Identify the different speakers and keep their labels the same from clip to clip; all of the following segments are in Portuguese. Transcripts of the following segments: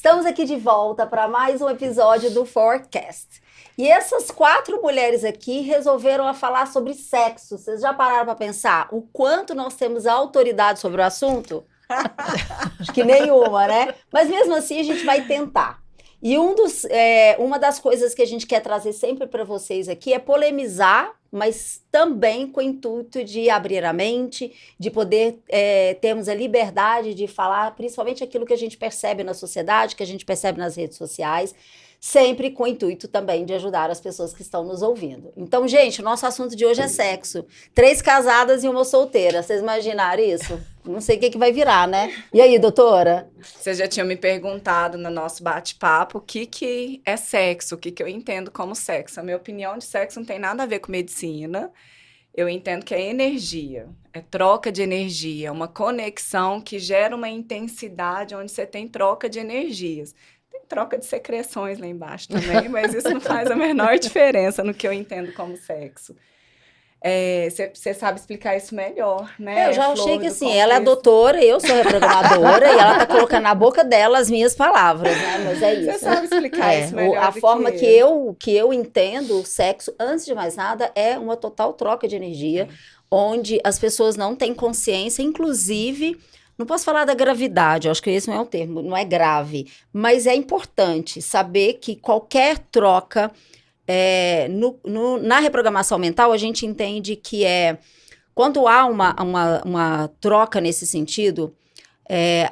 Speaker 1: Estamos aqui de volta para mais um episódio do Forecast. E essas 4 mulheres aqui resolveram a falar sobre sexo. Vocês já pararam para pensar o quanto nós temos autoridade sobre o assunto? Acho que nenhuma, né? Mas mesmo assim a gente vai tentar. E uma das coisas que a gente quer trazer sempre para vocês aqui é polemizar, mas também com o intuito de abrir a mente, de poder termos a liberdade de falar, principalmente aquilo que a gente percebe na sociedade, que a gente percebe nas redes sociais, sempre com o intuito também de ajudar as pessoas que estão nos ouvindo. Então, gente, o nosso assunto de hoje é sexo. 3 casadas e uma solteira. Vocês imaginaram isso? Não sei o que vai virar, né? E aí, doutora?
Speaker 2: Vocês já tinham me perguntado no nosso bate-papo o que é sexo, o que eu entendo como sexo. A minha opinião de sexo não tem nada a ver com medicina. Eu entendo que é energia, é troca de energia, é uma conexão que gera uma intensidade onde você tem troca de energias. Tem troca de secreções lá embaixo também, mas isso não faz a menor diferença no que eu entendo como sexo. Você sabe explicar isso melhor, né?
Speaker 1: Eu já achei que
Speaker 2: Do
Speaker 1: assim, ela é
Speaker 2: contexto.
Speaker 1: doutora, eu sou reprogramadora, e ela tá colocando na boca dela as minhas palavras, né? Mas é
Speaker 2: Você
Speaker 1: isso.
Speaker 2: sabe explicar isso melhor
Speaker 1: A
Speaker 2: do
Speaker 1: forma
Speaker 2: que eu.
Speaker 1: que eu entendo o sexo, antes de mais nada, é uma total troca de energia, onde as pessoas não têm consciência, inclusive. Não posso falar da gravidade, eu acho que esse não é o termo, não é grave, mas é importante saber que qualquer troca, na reprogramação mental, a gente entende que quando há uma troca nesse sentido,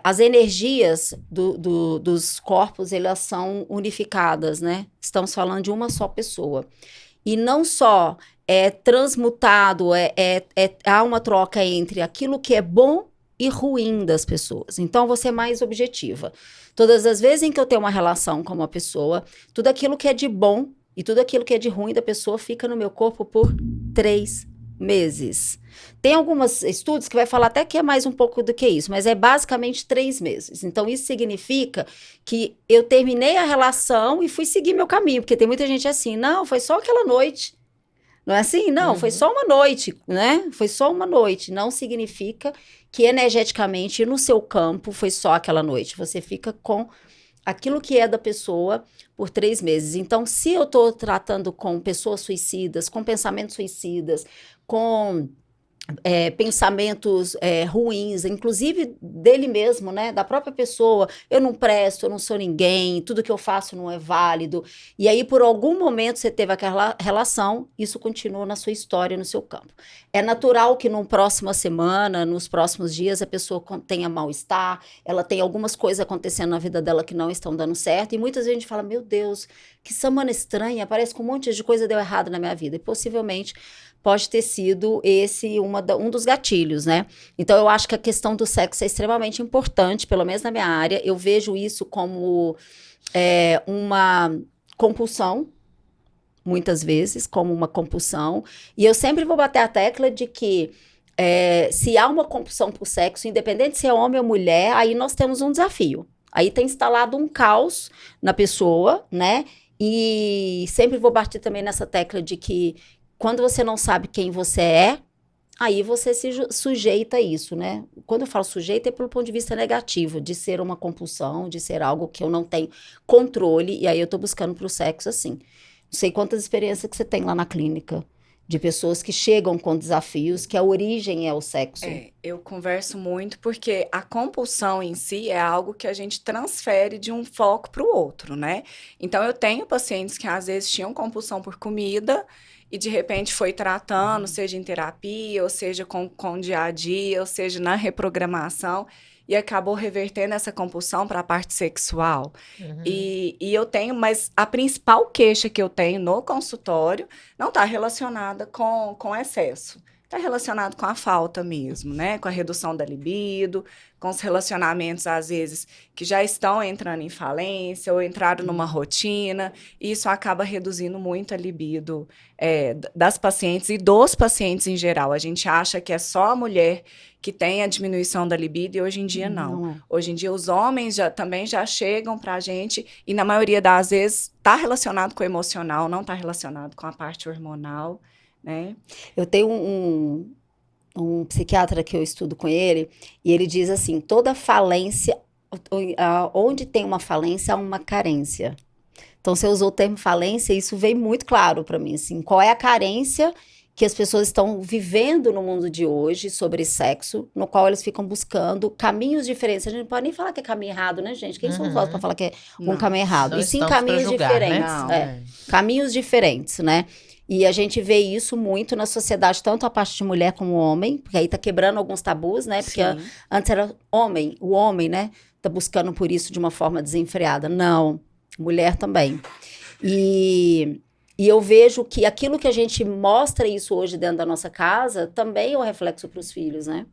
Speaker 1: as energias dos corpos, elas são unificadas, né? Estamos falando de uma só pessoa. E não só é transmutado, há uma troca entre aquilo que é bom e ruim das pessoas. Então, você é mais objetiva. Todas as vezes em que eu tenho uma relação com uma pessoa, tudo aquilo que é de bom e tudo aquilo que é de ruim da pessoa fica no meu corpo por 3 meses. Tem alguns estudos que vai falar até que é mais um pouco do que isso, mas é basicamente 3 meses. Então, isso significa que eu terminei a relação e fui seguir meu caminho, porque tem muita gente assim, não, foi só aquela noite. Não é assim? Não, foi só uma noite, né? Foi só uma noite. Não significa que energeticamente no seu campo foi só aquela noite. Você fica com aquilo que é da pessoa por 3 meses. Então, se eu estou tratando com pessoas suicidas, com pensamentos suicidas, com pensamentos ruins, inclusive dele mesmo, né, da própria pessoa, eu não presto, eu não sou ninguém, tudo que eu faço não é válido, e aí por algum momento você teve aquela relação, isso continua na sua história, no seu campo. É natural que numa próxima semana, nos próximos dias, a pessoa tenha mal-estar, ela tem algumas coisas acontecendo na vida dela que não estão dando certo, e muitas vezes a gente fala, meu Deus, que semana estranha, parece que um monte de coisa deu errado na minha vida, e possivelmente pode ter sido esse um dos gatilhos, né? Então, eu acho que a questão do sexo é extremamente importante, pelo menos na minha área. Eu vejo isso como uma compulsão, muitas vezes, como uma compulsão. E eu sempre vou bater a tecla de que se há uma compulsão por sexo, independente se é homem ou mulher, aí nós temos um desafio. Aí tem instalado um caos na pessoa, né? E sempre vou bater também nessa tecla de que quando você não sabe quem você é, aí você se sujeita a isso, né? Quando eu falo sujeita é pelo ponto de vista negativo, de ser uma compulsão, de ser algo que eu não tenho controle, e aí eu tô buscando pro sexo assim. Não sei quantas experiências que você tem lá na clínica, de pessoas que chegam com desafios, que a origem é o sexo.
Speaker 2: Eu converso muito porque a compulsão em si é algo que a gente transfere de um foco para o outro, né? Então, eu tenho pacientes que às vezes tinham compulsão por comida e de repente foi tratando, seja em terapia, ou seja com dia a dia, ou seja na reprogramação, e acabou revertendo essa compulsão para a parte sexual. E eu tenho, mas a principal queixa que eu tenho no consultório não está relacionada com excesso. Está relacionado com a falta mesmo, né? Com a redução da libido, com os relacionamentos, às vezes, que já estão entrando em falência ou entraram numa rotina. E isso acaba reduzindo muito a libido das pacientes e dos pacientes em geral. A gente acha que é só a mulher que tem a diminuição da libido e hoje em dia não.
Speaker 1: Não é.
Speaker 2: Hoje em dia os homens também já chegam para a gente e na maioria das vezes está relacionado com o emocional, não está relacionado com a parte hormonal, né?
Speaker 1: Eu tenho um psiquiatra que eu estudo com ele, e ele diz assim, toda falência onde tem uma falência, há uma carência. Então, você usou o termo falência, e isso veio muito claro para mim, assim, qual é a carência que as pessoas estão vivendo no mundo de hoje sobre sexo, no qual eles ficam buscando caminhos diferentes. A gente não pode nem falar que é caminho errado, né, gente? Quem somos nós para falar que é um caminho errado?
Speaker 3: Não
Speaker 1: E sim
Speaker 3: estamos pra
Speaker 1: caminhos
Speaker 3: julgar,
Speaker 1: diferentes.
Speaker 3: né?
Speaker 1: Caminhos diferentes, né? E a gente vê isso muito na sociedade, tanto a parte de mulher como homem, porque aí tá quebrando alguns tabus, né? Porque antes era homem, o homem, né? Tá buscando por isso de uma forma desenfreada. Não, mulher também. E eu vejo que aquilo que a gente mostra isso hoje dentro da nossa casa também é um reflexo para os filhos, né?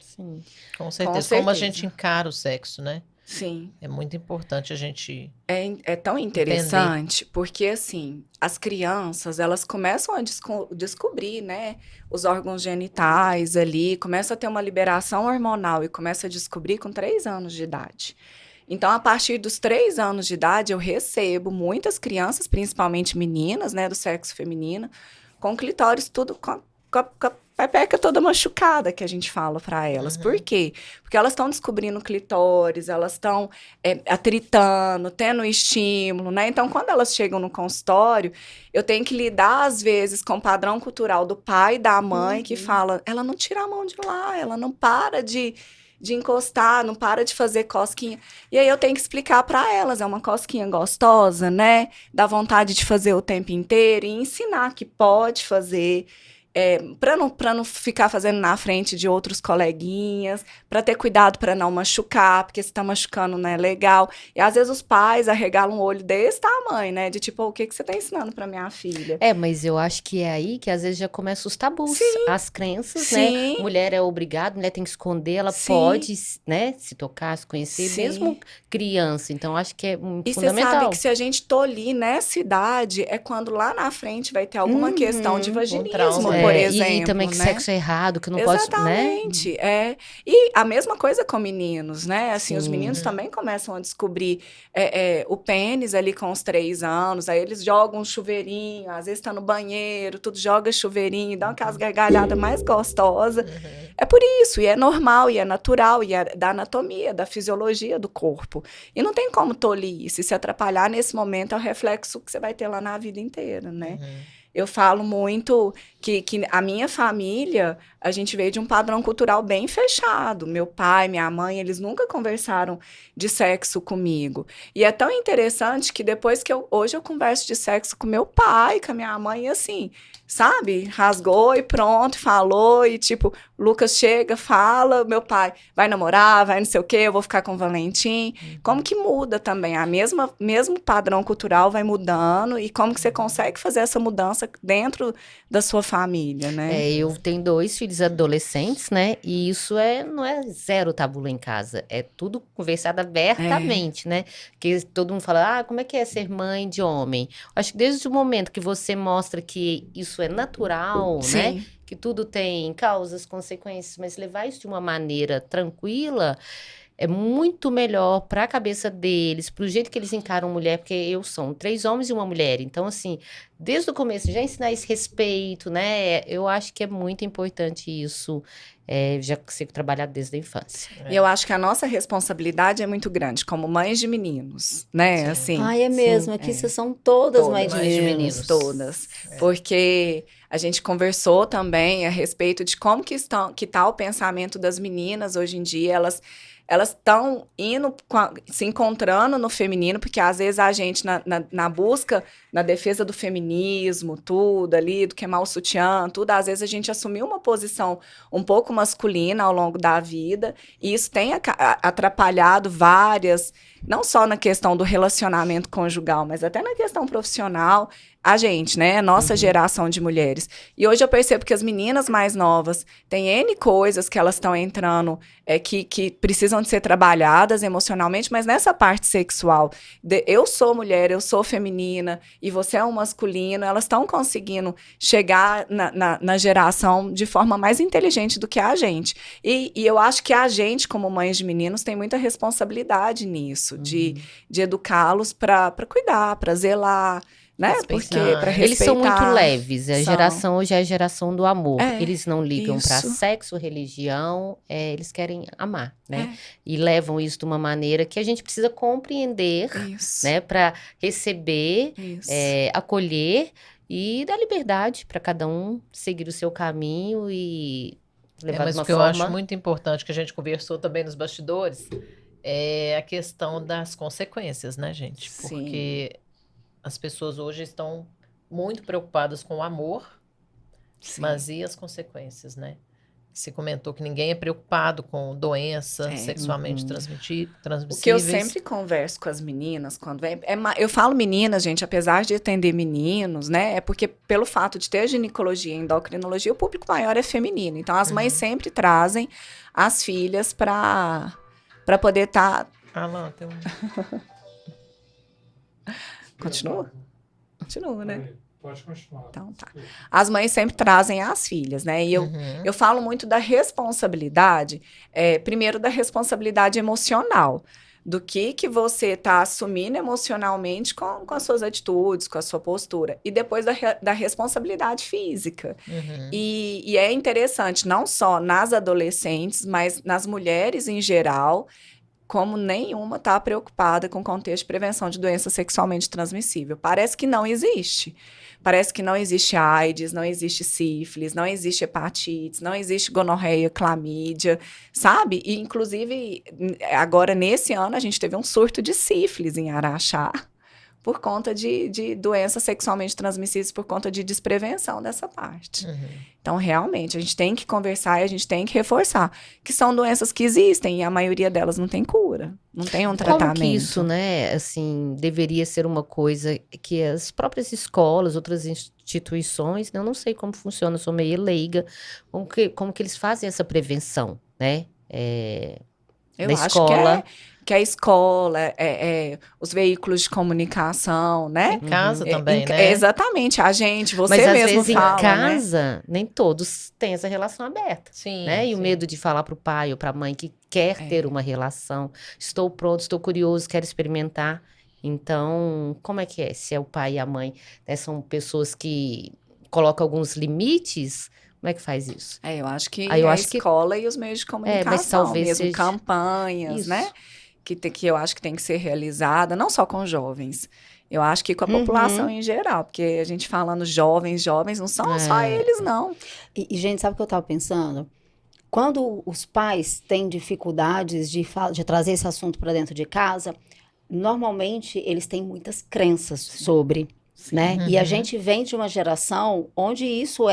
Speaker 3: Sim, com certeza. Como a gente encara o sexo, né?
Speaker 2: Sim.
Speaker 3: É muito importante a gente
Speaker 2: É tão interessante, porque, assim, as crianças, elas começam a descobrir, né, os órgãos genitais ali, começa a ter uma liberação hormonal e começa a descobrir com 3 anos de idade. Então, a partir dos 3 anos de idade, eu recebo muitas crianças, principalmente meninas, né, do sexo feminino, com clitóris tudo com a pepeca toda machucada, que a gente fala para elas. Por quê? Porque elas estão descobrindo o clitóris, elas estão atritando, tendo estímulo, né? Então, quando elas chegam no consultório, eu tenho que lidar, às vezes, com o padrão cultural do pai e da mãe, que fala, ela não tira a mão de lá, ela não para de encostar, não para de fazer cosquinha. E aí eu tenho que explicar para elas, é uma cosquinha gostosa, né? Dá vontade de fazer o tempo inteiro e ensinar que pode fazer. Para não ficar fazendo na frente de outros coleguinhas, para ter cuidado para não machucar, porque se tá machucando não é legal. E às vezes os pais arregalam o olho desse tamanho, né? De tipo, o que você tá ensinando para minha filha?
Speaker 4: Mas eu acho que é aí que às vezes já começam os tabus, as crenças,
Speaker 2: Sim.
Speaker 4: né? Mulher é obrigada, mulher tem que esconder, ela
Speaker 2: Sim.
Speaker 4: pode, né, se tocar, se conhecer,
Speaker 2: Sim.
Speaker 4: mesmo criança. Então, acho que é
Speaker 2: E você
Speaker 4: fundamental.
Speaker 2: sabe que se a gente tolir nessa idade, é quando lá na frente vai ter alguma questão de vaginismo,
Speaker 3: trauma,
Speaker 2: por exemplo.
Speaker 4: E também que
Speaker 2: né?
Speaker 4: sexo é errado, que não pode, né?
Speaker 2: Exatamente, E a mesma coisa com meninos, né? Assim, os
Speaker 4: Sim.
Speaker 2: meninos também começam a descobrir o pênis ali com os 3 anos, aí eles jogam um chuveirinho, às vezes tá no banheiro, tudo joga chuveirinho, dá aquelas gargalhadas mais gostosas. É por isso, e é normal, e é natural, e é da anatomia, da fisiologia do corpo. E não tem como tolir isso, e se atrapalhar nesse momento é o reflexo que você vai ter lá na vida inteira, né? Eu falo muito que a minha família, a gente veio de um padrão cultural bem fechado. Meu pai, minha mãe, eles nunca conversaram de sexo comigo. E é tão interessante que depois que hoje eu converso de sexo com meu pai, com a minha mãe, assim, sabe? Rasgou e pronto, falou, e tipo, Lucas chega, fala, meu pai vai namorar, vai não sei o quê, eu vou ficar com o Valentim. Como que muda também? Mesmo padrão cultural vai mudando, e como que você consegue fazer essa mudança dentro da sua família, né?
Speaker 4: Eu tenho 2 filhos adolescentes, né? E isso não é zero tabu lá em casa. É tudo conversado abertamente, né? Porque todo mundo fala, como é que é ser mãe de homem? Acho que desde o momento que você mostra que isso é natural, né? Que tudo tem causas, consequências, mas levar isso de uma maneira tranquila é muito melhor para a cabeça deles, para o jeito que eles encaram mulher, porque são 3 homens e uma mulher. Então, assim, desde o começo, já ensinar esse respeito, né? Eu acho que é muito importante isso, já ser trabalhado desde a infância.
Speaker 2: E eu acho que a nossa responsabilidade é muito grande, como mães de meninos, né? Assim,
Speaker 1: é mesmo, aqui vocês são todas mães de meninos.
Speaker 2: Todas. Porque a gente conversou também a respeito de como que tá o pensamento das meninas hoje em dia, elas estão indo, se encontrando no feminino, porque às vezes a gente, na busca, na defesa do feminismo, tudo ali, do queimar o sutiã, tudo, às vezes a gente assumiu uma posição um pouco masculina ao longo da vida, e isso tem atrapalhado várias, não só na questão do relacionamento conjugal, mas até na questão profissional, a gente, né? Nossa geração de mulheres. E hoje eu percebo que as meninas mais novas têm N coisas que elas estão entrando que precisam de ser trabalhadas emocionalmente, mas nessa parte sexual, eu sou mulher, eu sou feminina e você é um masculino, elas estão conseguindo chegar na geração de forma mais inteligente do que a gente. E eu acho que a gente, como mães de meninos, tem muita responsabilidade nisso, de educá-los para cuidar, para zelar, né? Porque para respeitar...
Speaker 4: Eles são muito leves. A
Speaker 2: São.
Speaker 4: geração hoje é a geração do amor.
Speaker 2: É,
Speaker 4: Eles não ligam para
Speaker 2: isso.
Speaker 4: sexo, religião, eles querem amar, né?
Speaker 2: É.
Speaker 4: E levam isso de uma maneira que a gente precisa compreender,
Speaker 2: Isso.
Speaker 4: né? Para receber,
Speaker 2: Isso.
Speaker 4: acolher e dar liberdade para cada um seguir o seu caminho e levar
Speaker 3: Mas
Speaker 4: de uma
Speaker 3: o que eu
Speaker 4: forma...
Speaker 3: acho muito importante, que a gente conversou também nos bastidores, é a questão das consequências, né, gente?
Speaker 2: Sim.
Speaker 3: Porque as pessoas hoje estão muito preocupadas com o amor,
Speaker 2: Sim.
Speaker 3: mas e as consequências, né? Você comentou que ninguém é preocupado com doença sexualmente transmissíveis.
Speaker 2: O que eu sempre converso com as meninas, quando eu falo meninas, gente, apesar de atender meninos, né? É porque pelo fato de ter ginecologia e endocrinologia, o público maior é feminino. Então, as mães sempre trazem as filhas para poder estar...
Speaker 3: Ah, lá, tem um...
Speaker 2: Continua? Continua, né?
Speaker 5: Pode continuar.
Speaker 2: Então, tá. As mães sempre trazem as filhas, né? E eu falo muito da responsabilidade, primeiro da responsabilidade emocional, do que você está assumindo emocionalmente com as suas atitudes, com a sua postura, e depois da responsabilidade física. E é interessante, não só nas adolescentes, mas nas mulheres em geral, como nenhuma está preocupada com o contexto de prevenção de doença sexualmente transmissível. Parece que não existe. Parece que não existe AIDS, não existe sífilis, não existe hepatite, não existe gonorreia, clamídia, sabe? E, inclusive, agora, nesse ano, a gente teve um surto de sífilis em Araxá, por conta de doenças sexualmente transmissíveis, por conta de desprevenção dessa parte. Então, realmente, a gente tem que conversar e a gente tem que reforçar que são doenças que existem e a maioria delas não tem cura, não tem um tratamento.
Speaker 4: Como que isso, né, assim, deveria ser uma coisa que as próprias escolas, outras instituições, eu não sei como funciona, eu sou meio leiga, como que eles fazem essa prevenção, né,
Speaker 2: Eu
Speaker 4: da
Speaker 2: acho
Speaker 4: escola...
Speaker 2: que a escola, os veículos de comunicação, né?
Speaker 3: Em casa também, né?
Speaker 2: Exatamente, a gente, você
Speaker 4: Mas às
Speaker 2: mesmo
Speaker 4: vezes
Speaker 2: fala,
Speaker 4: em casa, nem todos têm essa relação aberta.
Speaker 3: Sim,
Speaker 4: Né? E o
Speaker 3: sim.
Speaker 4: medo de falar para o pai ou para a mãe que quer ter uma relação. Estou pronto, estou curioso, quero experimentar. Então, como é que é? Se é o pai e a mãe, né, são pessoas que colocam alguns limites, como é que faz isso?
Speaker 2: Eu acho que
Speaker 4: Aí eu
Speaker 2: a
Speaker 4: acho que-
Speaker 2: escola e os meios de comunicação,
Speaker 4: mas talvez
Speaker 2: mesmo
Speaker 4: seja-
Speaker 2: campanhas,
Speaker 4: Isso.
Speaker 2: né? Que eu acho que tem que ser realizada, não só com jovens. Eu acho que com a população em geral, porque a gente falando jovens, não são só eles, não.
Speaker 1: E, gente, sabe o que eu estava pensando? Quando os pais têm dificuldades de trazer esse assunto para dentro de casa, normalmente eles têm muitas crenças sobre, né? E a gente vem de uma geração onde isso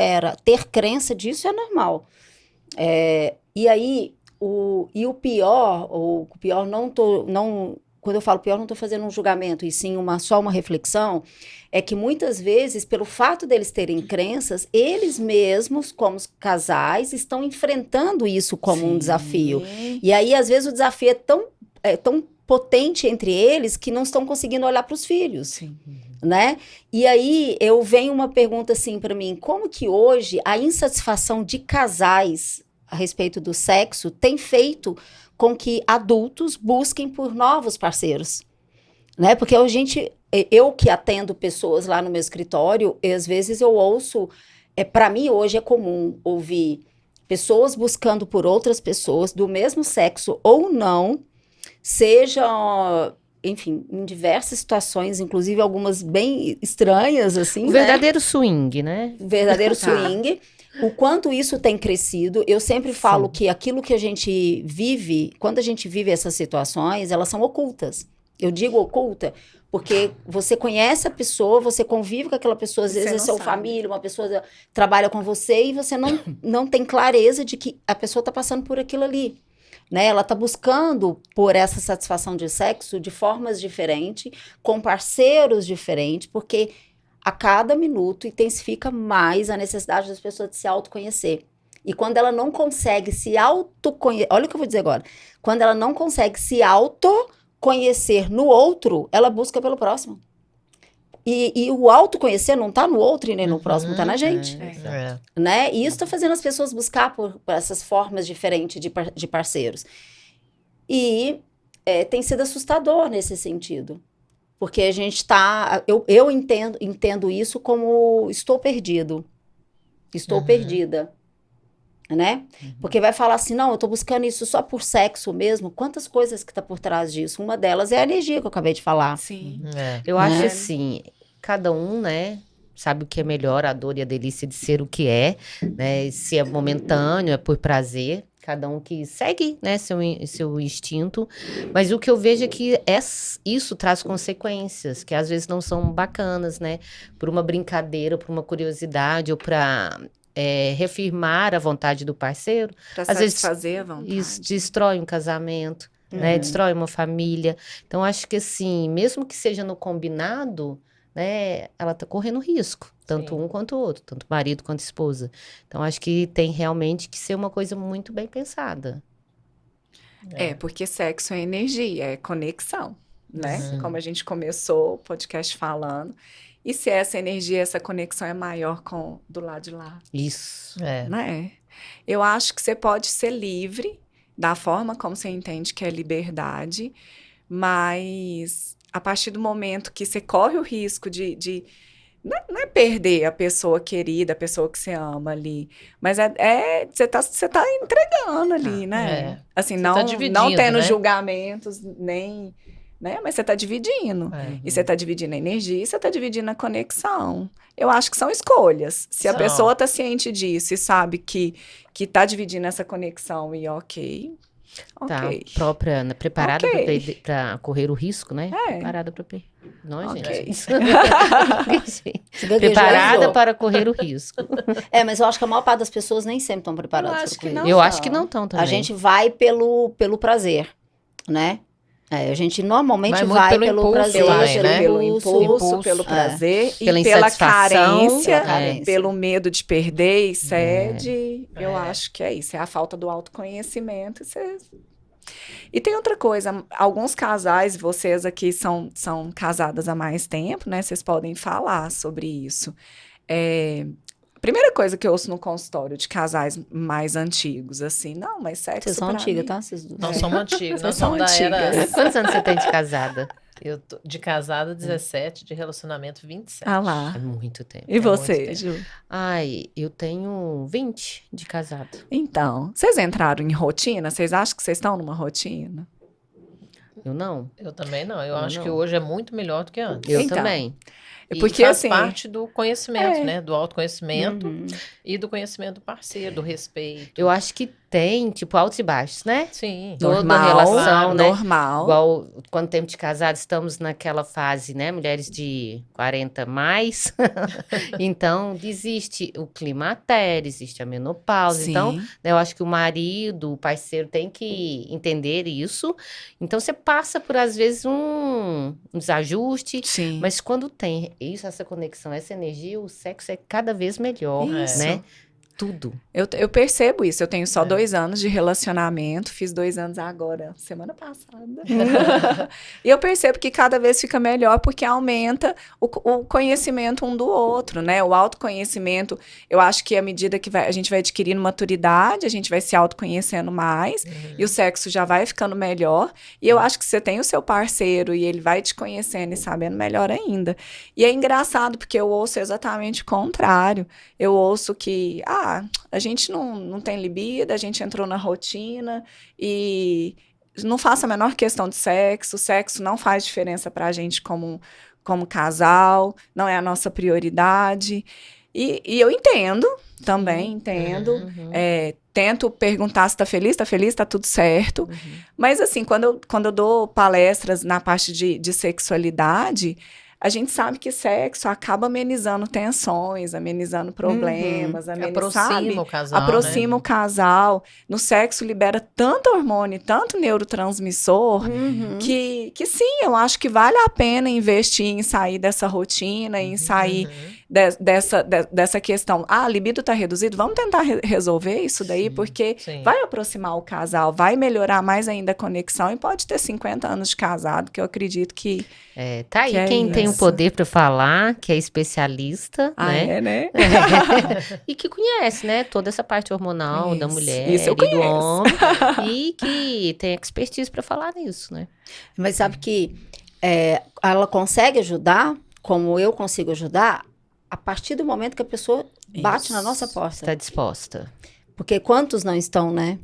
Speaker 1: ter crença disso é normal. E aí, o pior quando eu falo pior, não estou fazendo um julgamento, e sim só uma reflexão, é que muitas vezes, pelo fato deles terem crenças, eles mesmos, como casais, estão enfrentando isso como um desafio. E aí, às vezes, o desafio é tão potente entre eles que não estão conseguindo olhar para os filhos.
Speaker 2: Sim.
Speaker 1: Né? E aí, vem uma pergunta assim para mim, como que hoje a insatisfação de casais a respeito do sexo tem feito com que adultos busquem por novos parceiros, né? Porque eu que atendo pessoas lá no meu escritório, às vezes eu ouço, para mim hoje é comum ouvir pessoas buscando por outras pessoas do mesmo sexo ou não, seja, enfim, em diversas situações, inclusive algumas bem estranhas, assim,
Speaker 4: O verdadeiro swing, né?
Speaker 1: Verdadeiro swing. O quanto isso tem crescido, eu sempre falo que aquilo que a gente vive, quando a gente vive essas situações, elas são ocultas. Eu digo oculta porque você conhece a pessoa, você convive com aquela pessoa, às vezes é sua família, uma pessoa trabalha com você e você não tem clareza de que a pessoa está passando por aquilo ali. Né? Ela está buscando por essa satisfação de sexo de formas diferentes, com parceiros diferentes, porque a cada minuto intensifica mais a necessidade das pessoas de se autoconhecer. E quando ela não consegue se autoconhecer, olha o que eu vou dizer agora, quando ela não consegue se autoconhecer no outro, ela busca pelo próximo. E o autoconhecer não está no outro e nem no próximo, está na gente. Né? E isso está fazendo as pessoas buscar por essas formas diferentes de parceiros. E tem sido assustador nesse sentido. Porque a gente tá... Eu entendo isso como estou perdido. Estou perdida. Né? Porque vai falar assim, não, eu tô buscando isso só por sexo mesmo. Quantas coisas que tá por trás disso? Uma delas é a energia que eu acabei de falar.
Speaker 2: Sim.
Speaker 4: Eu acho assim, cada um, né, sabe o que é melhor, a dor e a delícia de ser o que é, né? Se é momentâneo, é por prazer. Cada um que segue, né, seu instinto. Mas o que eu vejo é que isso traz consequências, que às vezes não são bacanas, né? Por uma brincadeira, por uma curiosidade, ou para reafirmar a vontade do parceiro.
Speaker 2: Pra
Speaker 4: Às vezes
Speaker 2: satisfazer a vontade.
Speaker 4: isso destrói um casamento, né? Destrói uma família. Então, acho que assim, mesmo que seja no combinado, né? Ela tá correndo risco. Tanto
Speaker 3: Sim.
Speaker 4: um quanto o outro. Tanto marido quanto esposa. Então, acho que tem realmente que ser uma coisa muito bem pensada.
Speaker 2: Porque sexo é energia, é conexão, né?
Speaker 3: Sim.
Speaker 2: Como a gente começou o podcast falando. E se essa energia, essa conexão é maior do lado de lá?
Speaker 4: Isso.
Speaker 2: Né? Eu acho que você pode ser livre da forma como você entende que é liberdade, mas a partir do momento que você corre o risco de não é perder a pessoa querida, a pessoa que você ama ali, mas você tá entregando ali, né? Assim,
Speaker 3: Você
Speaker 2: não,
Speaker 3: tá
Speaker 2: não
Speaker 3: dividindo,
Speaker 2: tendo
Speaker 3: né?
Speaker 2: julgamentos, nem... Né? Mas você tá dividindo. E você tá dividindo a energia e você tá dividindo a conexão. Eu acho que são escolhas. Se a
Speaker 3: São.
Speaker 2: pessoa tá ciente disso e sabe que tá dividindo essa conexão e ok.
Speaker 4: Tá própria, né, preparada
Speaker 2: Ok.
Speaker 4: para correr o risco, né?
Speaker 2: É.
Speaker 4: Preparada para Não,
Speaker 2: Ok.
Speaker 4: gente.
Speaker 1: Você gaguejou.
Speaker 4: Preparada para correr o risco.
Speaker 1: Mas eu acho que a maior parte das pessoas nem sempre estão preparadas
Speaker 2: Eu
Speaker 1: para
Speaker 2: acho que
Speaker 1: correr.
Speaker 2: não.
Speaker 4: Eu acho que não estão também.
Speaker 1: A gente vai pelo prazer, né? A gente normalmente
Speaker 3: Vai muito
Speaker 1: vai
Speaker 3: pelo
Speaker 1: pelo
Speaker 3: impulso
Speaker 1: prazer,
Speaker 3: também, né?
Speaker 2: Pelo impulso, pelo prazer e
Speaker 4: Pela
Speaker 2: pela
Speaker 4: insatisfação,
Speaker 2: carência, pelo medo de perder e cede.
Speaker 3: É.
Speaker 2: Eu acho que é isso, é a falta do autoconhecimento. E tem outra coisa, alguns casais, vocês aqui são casadas há mais tempo, né? Vocês podem falar sobre isso. A primeira coisa que eu ouço no consultório de casais mais antigos, assim, não, mas sexo
Speaker 1: Vocês são
Speaker 2: pra
Speaker 1: antigas,
Speaker 2: mim...
Speaker 1: tá? Vocês duas.
Speaker 3: Nós somos antigos, nós
Speaker 2: Vocês são
Speaker 3: somos da era...
Speaker 2: antigas.
Speaker 4: Quantos anos você tem de casada?
Speaker 3: Eu tô de casada 17, de relacionamento 27.
Speaker 2: Ah lá.
Speaker 4: É muito tempo.
Speaker 2: E você,
Speaker 3: muito tempo.
Speaker 2: Ju?
Speaker 4: Ai, eu tenho 20 de casado.
Speaker 2: Então, vocês entraram em rotina? Vocês acham que vocês estão numa rotina?
Speaker 4: Eu não.
Speaker 3: Eu também não. Eu
Speaker 4: Eu
Speaker 3: acho
Speaker 4: não.
Speaker 3: que hoje é muito melhor do que antes.
Speaker 4: Eu
Speaker 2: Então,
Speaker 4: também.
Speaker 3: E
Speaker 2: porque,
Speaker 3: faz
Speaker 2: assim,
Speaker 3: parte do conhecimento,
Speaker 2: é.
Speaker 3: né? Do autoconhecimento
Speaker 1: Uhum.
Speaker 3: e do conhecimento do parceiro, do respeito.
Speaker 4: Eu acho que tem, tipo, altos e baixos, né?
Speaker 3: Sim.
Speaker 4: Toda
Speaker 2: normal,
Speaker 4: relação, né?
Speaker 2: normal.
Speaker 4: Igual quando tempo de casado, estamos naquela fase, né? Mulheres de 40 mais. Então, existe o climatério, existe a menopausa.
Speaker 2: Sim.
Speaker 4: Então, né, eu acho que o marido, o parceiro tem que entender isso. Então, você passa por, às vezes, um desajuste.
Speaker 2: Sim.
Speaker 4: Mas quando tem isso, essa conexão, essa energia, o sexo é cada vez melhor,
Speaker 2: Isso.
Speaker 4: né? Tudo.
Speaker 2: Eu percebo isso. Eu tenho só 2 anos de relacionamento. Fiz 2 anos agora, semana passada. E eu percebo que cada vez fica melhor porque aumenta o conhecimento um do outro, né? O autoconhecimento. Eu acho que à medida que a gente vai adquirindo maturidade, a gente vai se autoconhecendo mais e o sexo já vai ficando melhor. E eu acho que você tem o seu parceiro e ele vai te conhecendo e sabendo melhor ainda. E é engraçado porque eu ouço exatamente o contrário. Eu ouço que, a gente não tem libido, a gente entrou na rotina e não faço a menor questão de sexo, o sexo não faz diferença pra gente como casal, não é a nossa prioridade. E eu entendo, também entendo.
Speaker 4: Uhum.
Speaker 2: Tento perguntar se tá feliz, tá tudo certo. Mas assim, quando eu dou palestras na parte de sexualidade, a gente sabe que sexo acaba amenizando tensões, amenizando problemas,
Speaker 3: Aproxima o casal,
Speaker 2: aproxima
Speaker 3: né?
Speaker 2: o casal. No sexo libera tanto hormônio, tanto neurotransmissor, que sim, eu acho que vale a pena investir em sair dessa rotina, em sair dessa questão. A libido tá reduzido, vamos tentar resolver isso daí,
Speaker 4: Sim,
Speaker 2: porque
Speaker 3: sim.
Speaker 2: vai aproximar o casal, vai melhorar mais ainda a conexão e pode ter 50 anos de casado, que eu acredito que...
Speaker 4: Tá aí
Speaker 2: Que é
Speaker 4: quem tem o
Speaker 2: isso.
Speaker 4: poder para falar, que é especialista, né?
Speaker 2: né?
Speaker 4: E que conhece, né, toda essa parte hormonal da
Speaker 2: Isso,
Speaker 4: mulher
Speaker 2: isso eu
Speaker 4: e do
Speaker 2: conheço.
Speaker 4: homem. E que tem expertise para falar nisso, né?
Speaker 1: Mas sabe que ela consegue ajudar, como eu consigo ajudar, a partir do momento que a pessoa bate na nossa porta.
Speaker 4: Está disposta.
Speaker 1: Porque quantos não estão, né?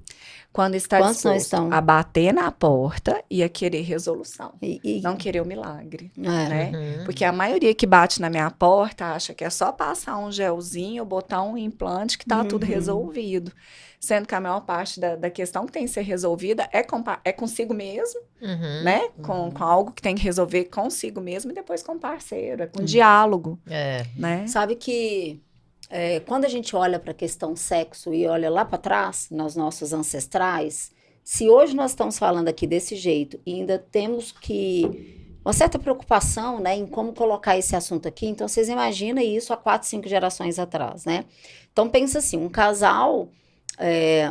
Speaker 2: Quando está
Speaker 1: Quantos não
Speaker 2: disposto
Speaker 1: estão?
Speaker 2: a bater na porta e a querer resolução.
Speaker 1: E-
Speaker 2: Não querer o milagre,
Speaker 1: é.
Speaker 2: né?
Speaker 3: Uhum.
Speaker 2: Porque a maioria que bate na minha porta acha que é só passar um gelzinho, botar um implante que tá tudo
Speaker 1: Uhum.
Speaker 2: resolvido. Sendo que a maior parte da questão que tem que ser resolvida é consigo mesmo,
Speaker 3: Uhum.
Speaker 2: né? Com algo que tem que resolver consigo mesmo e depois com o parceiro, é com diálogo,
Speaker 3: É.
Speaker 2: né?
Speaker 1: Sabe que quando a gente olha para a questão sexo e olha lá para trás, nos nossos ancestrais, se hoje nós estamos falando aqui desse jeito e ainda temos uma certa preocupação, né, em como colocar esse assunto aqui, então vocês imaginam isso há 4, 5 gerações atrás, né? Então pensa assim, um casal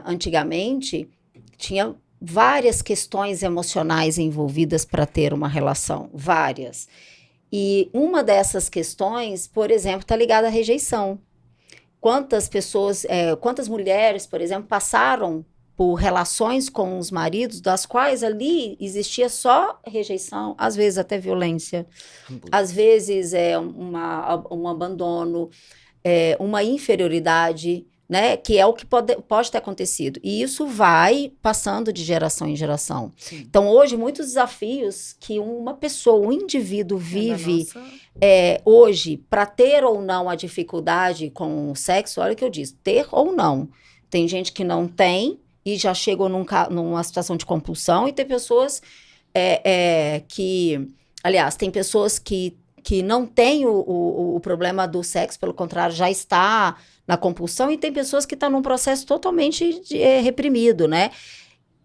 Speaker 1: antigamente tinha várias questões emocionais envolvidas para ter uma relação, várias. E uma dessas questões, por exemplo, está ligada à rejeição. Quantas pessoas, quantas mulheres, por exemplo, passaram por relações com os maridos, das quais ali existia só rejeição, às vezes até violência, às vezes um abandono, uma inferioridade, né? Que é o que pode ter acontecido. E isso vai passando de geração em geração.
Speaker 2: Sim.
Speaker 1: Então, hoje, muitos desafios que uma pessoa, um indivíduo vive hoje, para ter ou não a dificuldade com o sexo, olha o que eu disse, ter ou não. Tem gente que não tem e já chegou numa situação de compulsão, e tem pessoas aliás, tem pessoas que não têm o problema do sexo, pelo contrário, já está na compulsão, e tem pessoas que estão num processo totalmente reprimido, né?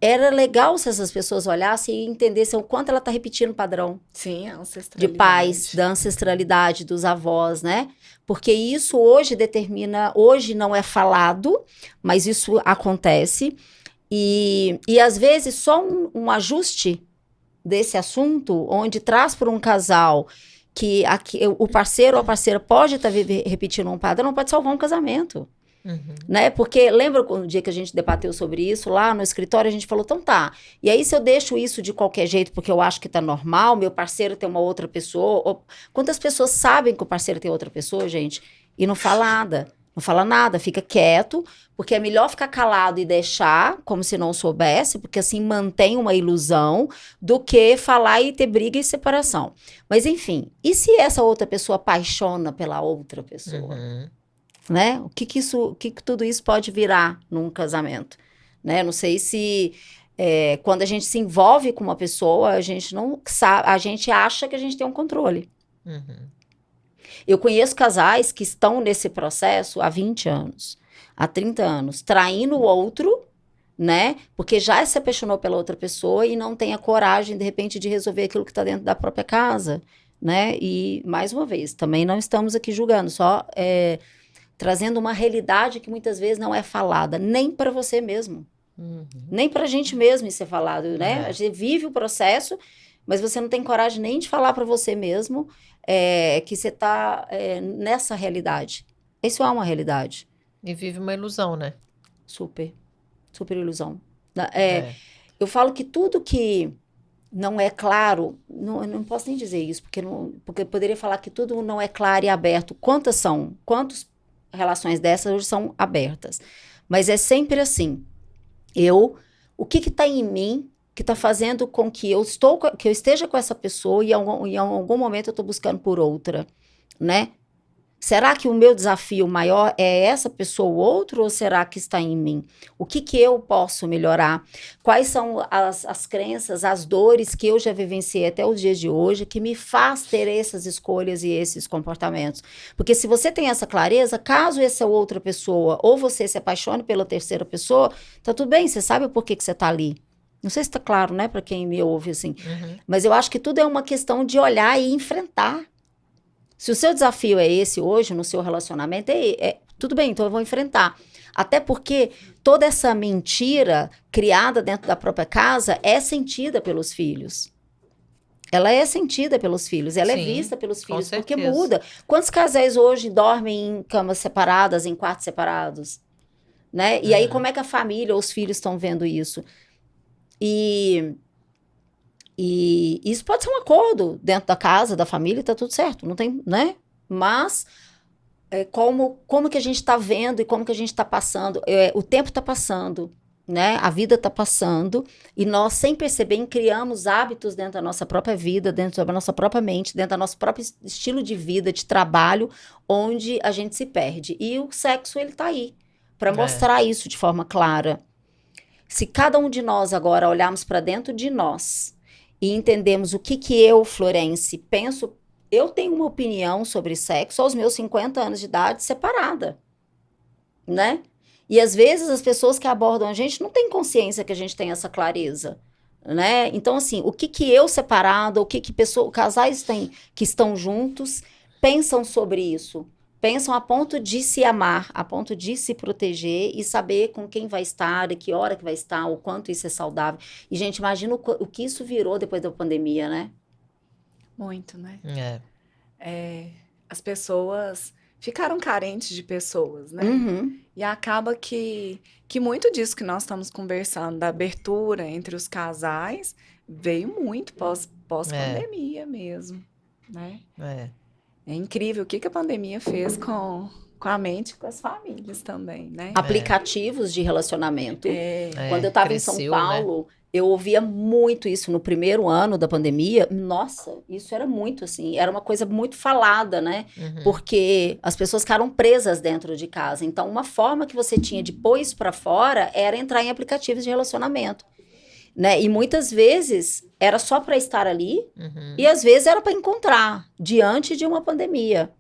Speaker 1: Era legal se essas pessoas olhassem e entendessem o quanto ela está repetindo o padrão.
Speaker 2: Sim, a ancestralidade.
Speaker 1: De pais, da ancestralidade, dos avós, né? Porque isso hoje determina, hoje não é falado, mas isso acontece. E às vezes só um ajuste desse assunto, onde traz para um casal que o parceiro ou a parceira pode estar repetindo um padrão, pode salvar um casamento.
Speaker 3: Uhum.
Speaker 1: Né? Porque lembra o dia que a gente debateu sobre isso lá no escritório, a gente falou, então tá, e aí se eu deixo isso de qualquer jeito porque eu acho que tá normal, meu parceiro tem uma outra pessoa, quantas pessoas sabem que o parceiro tem outra pessoa, gente, e não fala nada, fica quieto, porque é melhor ficar calado e deixar como se não soubesse, porque assim mantém uma ilusão, do que falar e ter briga e separação. Mas enfim, e se essa outra pessoa apaixona pela outra pessoa?
Speaker 3: Uhum.
Speaker 1: Né? O que tudo isso pode virar num casamento, né? Não sei se quando a gente se envolve com uma pessoa, a gente não sabe, a gente acha que a gente tem um controle.
Speaker 3: Uhum.
Speaker 1: Eu conheço casais que estão nesse processo há 20 anos, há 30 anos, traindo o outro, né? Porque já se apaixonou pela outra pessoa e não tem a coragem, de repente, de resolver aquilo que está dentro da própria casa, né? E, mais uma vez, também não estamos aqui julgando, só trazendo uma realidade que muitas vezes não é falada, nem para você mesmo, nem para a gente mesmo isso é falado, né? A gente vive o processo, mas você não tem coragem nem de falar para você mesmo que você está nessa realidade. Isso é uma realidade.
Speaker 3: E vive uma ilusão, né?
Speaker 1: Super ilusão. Eu falo que tudo que não é claro, não posso nem dizer isso, porque eu poderia falar que tudo não é claro e aberto. Quantas relações dessas hoje são abertas? Mas é sempre assim. O que está em mim que está fazendo com que eu esteja com essa pessoa e em algum momento eu estou buscando por outra, né? Será que o meu desafio maior é essa pessoa ou outro, ou será que está em mim? O que eu posso melhorar? Quais são as crenças, as dores que eu já vivenciei até os dias de hoje que me faz ter essas escolhas e esses comportamentos? Porque se você tem essa clareza, caso essa outra pessoa ou você se apaixone pela terceira pessoa, tá tudo bem, você sabe o porquê que você tá ali. Não sei se tá claro, né, para quem me ouve assim.
Speaker 3: Uhum.
Speaker 1: Mas eu acho que tudo é uma questão de olhar e enfrentar. Se o seu desafio é esse hoje, no seu relacionamento, tudo bem, então eu vou enfrentar. Até porque toda essa mentira criada dentro da própria casa é sentida pelos filhos. Ela é sentida pelos filhos, ela
Speaker 3: Sim,
Speaker 1: é vista pelos
Speaker 3: com
Speaker 1: filhos, porque
Speaker 3: certeza.
Speaker 1: muda. Quantos casais hoje dormem em camas separadas, em quartos separados? Né? E aí, como é que a família ou os filhos estão vendo isso? E E isso pode ser um acordo dentro da casa, da família, tá tudo certo, não tem, né? Mas como que a gente está vendo e como que a gente está passando, o tempo está passando, né? A vida está passando e nós, sem perceber, criamos hábitos dentro da nossa própria vida, dentro da nossa própria mente, dentro do nosso próprio estilo de vida, de trabalho, onde a gente se perde. E o sexo, ele está aí para mostrar isso de forma clara. Se cada um de nós agora olharmos para dentro de nós e entendemos o que eu, Florence, penso. Eu tenho uma opinião sobre sexo aos meus 50 anos de idade separada, né? E às vezes as pessoas que abordam a gente não têm consciência que a gente tem essa clareza, né? Então, assim, o que eu separado, casais que estão juntos pensam sobre isso? Pensam a ponto de se amar, a ponto de se proteger e saber com quem vai estar, a que hora que vai estar, o quanto isso é saudável. E, gente, imagina o que isso virou depois da pandemia, né?
Speaker 2: Muito, né? As pessoas ficaram carentes de pessoas, né?
Speaker 1: Uhum.
Speaker 2: E acaba que muito disso que nós estamos conversando, da abertura entre os casais, veio muito pós-pandemia mesmo, né? É incrível o que a pandemia fez com a mente e com as famílias também, né?
Speaker 1: Aplicativos de relacionamento. Quando eu estava em São
Speaker 3: cresceu,
Speaker 1: Paulo, eu ouvia muito isso no primeiro ano da pandemia. Nossa, isso era muito assim, era uma coisa muito falada, né? Porque as pessoas ficaram presas dentro de casa. Então, uma forma que você tinha de pôr isso para fora era entrar em aplicativos de relacionamento, né? E muitas vezes era só para estar ali e às vezes era para encontrar diante de uma pandemia.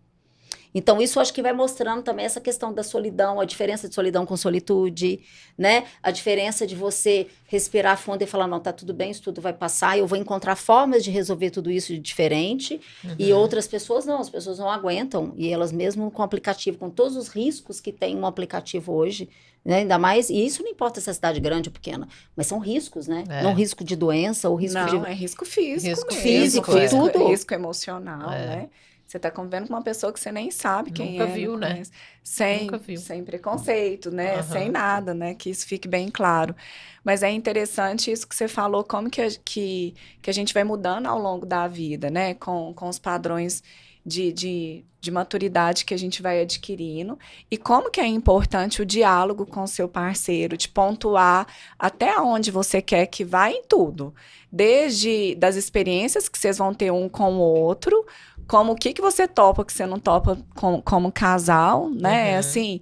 Speaker 1: Então, isso acho que vai mostrando também essa questão da solidão, a diferença de solidão com solitude, né? A diferença de você respirar fundo e falar, não, tá tudo bem, isso tudo vai passar, eu vou encontrar formas de resolver tudo isso de diferente. E outras pessoas não, as pessoas não aguentam. E elas mesmo com o aplicativo, com todos os riscos que tem um aplicativo hoje, né? Ainda mais, e isso não importa se é cidade grande ou pequena, mas são riscos, né? Não risco de doença ou risco de...
Speaker 2: Não, é risco físico
Speaker 3: Risco
Speaker 2: mesmo,
Speaker 1: físico, tudo.
Speaker 2: risco emocional, né? Você tá convivendo com uma pessoa que você nem sabe quem
Speaker 3: Nunca
Speaker 2: é.
Speaker 3: viu,
Speaker 2: não
Speaker 3: né?
Speaker 2: conhece. Sem preconceito, né? Sem nada, né? Que isso fique bem claro. Mas é interessante isso que você falou, como que a gente vai mudando ao longo da vida, né? Com os padrões de maturidade que a gente vai adquirindo. E como que é importante o diálogo com o seu parceiro, de pontuar até onde você quer que vá em tudo. Desde das experiências que vocês vão ter um com o outro, como o que você topa, que você não topa como casal, né? Assim,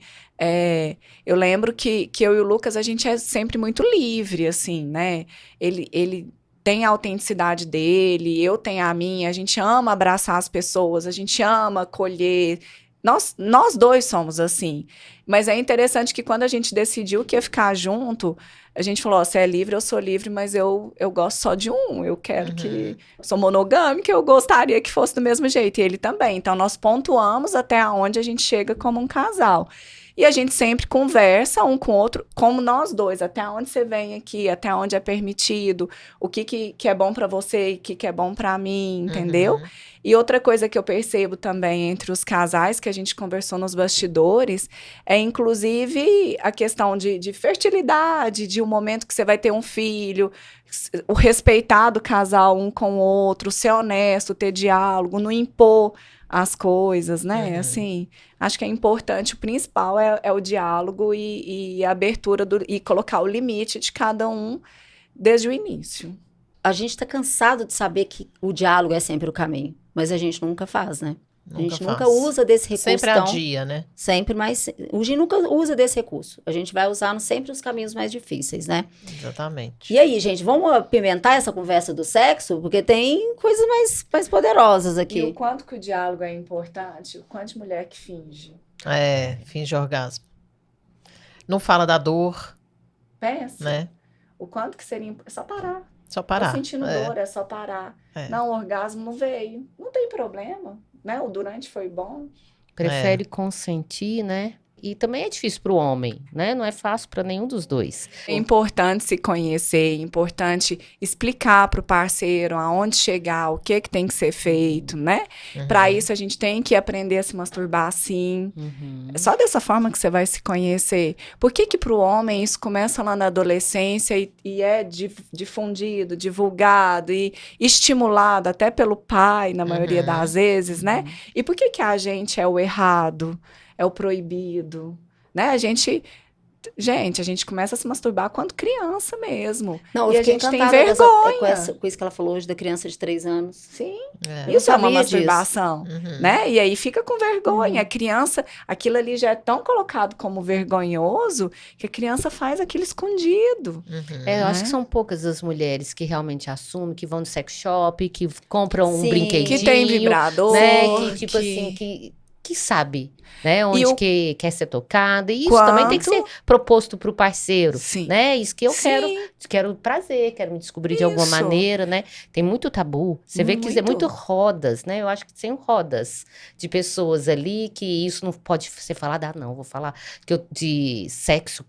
Speaker 2: eu lembro que eu e o Lucas, a gente é sempre muito livre, assim, né? Ele tem a autenticidade dele, eu tenho a minha, a gente ama abraçar as pessoas, a gente ama acolher. Nós dois somos assim. Mas é interessante que quando a gente decidiu que ia ficar junto, a gente falou, você é livre, eu sou livre, mas eu gosto só de um. Eu quero que... Sou monogâmica, eu gostaria que fosse do mesmo jeito. E ele também. Então, nós pontuamos até onde a gente chega como um casal. E a gente sempre conversa um com o outro, como nós dois, até onde você vem aqui, até onde é permitido, o que é bom para você e o que é bom para mim, entendeu? E outra coisa que eu percebo também entre os casais, que a gente conversou nos bastidores, é inclusive a questão de fertilidade, de um momento que você vai ter um filho, o respeitar do casal um com o outro, ser honesto, ter diálogo, não impor as coisas, né? Assim, acho que é importante, o principal é o diálogo e a abertura e colocar o limite de cada um desde o início.
Speaker 1: A gente tá cansado de saber que o diálogo é sempre o caminho, mas a gente nunca faz, né? A gente nunca usa desse recurso.
Speaker 3: Sempre adia, né?
Speaker 1: Sempre, mas a gente nunca usa desse recurso. A gente vai usar sempre os caminhos mais difíceis, né?
Speaker 3: Exatamente.
Speaker 1: E aí, gente, vamos apimentar essa conversa do sexo? Porque tem coisas mais poderosas aqui.
Speaker 2: E o quanto que o diálogo é importante, o quanto de mulher que finge.
Speaker 3: Finge orgasmo. Não fala da dor,
Speaker 2: Pensa.
Speaker 3: né?
Speaker 2: O quanto que seria... É só parar.
Speaker 3: Só parar.
Speaker 2: Tô sentindo dor, é só parar. Não, o orgasmo não veio. Não tem problema, né? O durante foi bom.
Speaker 4: Prefere consentir, né? E também é difícil para o homem, né? Não é fácil para nenhum dos dois.
Speaker 2: É importante se conhecer, é importante explicar para o parceiro aonde chegar, o que tem que ser feito, né? Para isso, a gente tem que aprender a se masturbar sim. É só dessa forma que você vai se conhecer. Por que para o homem isso começa lá na adolescência e é difundido, divulgado e estimulado até pelo pai, na maioria das vezes, né? E por que a gente é o errado? É o proibido, né? A gente começa a se masturbar quando criança mesmo.
Speaker 1: Não, eu
Speaker 2: e a
Speaker 1: fiquei
Speaker 2: gente tem
Speaker 1: encantada
Speaker 2: vergonha.
Speaker 1: com isso que ela falou hoje da criança de 3 anos.
Speaker 2: Sim,
Speaker 1: Eu
Speaker 2: isso é uma
Speaker 1: sabia
Speaker 2: masturbação, né? E aí fica com vergonha. A criança, aquilo ali já é tão colocado como vergonhoso que a criança faz aquilo escondido.
Speaker 4: Eu acho que são poucas as mulheres que realmente assumem, que vão no sex shop, que compram um
Speaker 1: Sim.
Speaker 4: brinquedinho.
Speaker 2: Que tem vibrador.
Speaker 4: Né? Que, tipo assim, que sabe, né? Onde que quer ser tocada. E isso também tem que ser proposto pro parceiro,
Speaker 2: Sim.
Speaker 4: né? Isso que eu
Speaker 2: Sim.
Speaker 4: quero prazer, quero me descobrir de alguma maneira, né? Tem muito tabu. Você vê que é muito rodas, né? Eu acho que tem rodas de pessoas ali que isso não pode ser falado. Ah, não, vou falar de sexo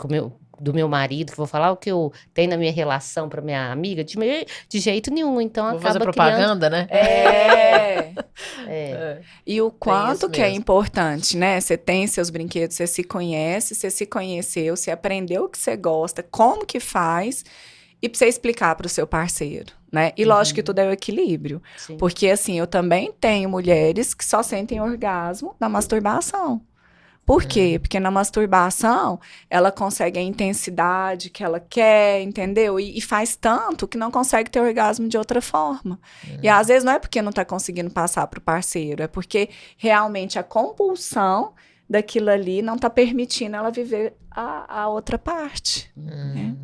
Speaker 4: do meu marido, que vou falar o que eu tenho na minha relação para minha amiga, de jeito nenhum. Então,
Speaker 3: Vou
Speaker 4: acaba
Speaker 3: fazer propaganda, né?
Speaker 2: E o quanto que é importante, né? Você tem seus brinquedos, você se conhece, você se conheceu, você aprendeu o que você gosta, como que faz, e pra você explicar pro seu parceiro, né? E lógico que tudo é o equilíbrio.
Speaker 4: Sim.
Speaker 2: Porque, assim, eu também tenho mulheres que só sentem orgasmo na masturbação. Por quê? Porque na masturbação, ela consegue a intensidade que ela quer, entendeu? E faz tanto que não consegue ter orgasmo de outra forma. E às vezes não é porque não tá conseguindo passar pro parceiro, é porque realmente a compulsão daquilo ali não tá permitindo ela viver a outra parte. Né?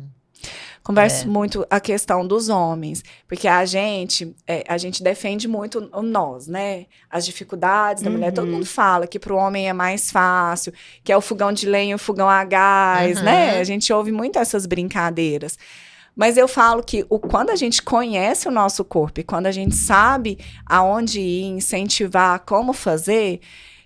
Speaker 2: Converso muito a questão dos homens, porque a gente defende muito o nós, né? As dificuldades da mulher. Todo mundo fala que para o homem é mais fácil, que é o fogão de lenha, o fogão a gás, né? A gente ouve muito essas brincadeiras. Mas eu falo que quando a gente conhece o nosso corpo e quando a gente sabe aonde ir, incentivar, como fazer...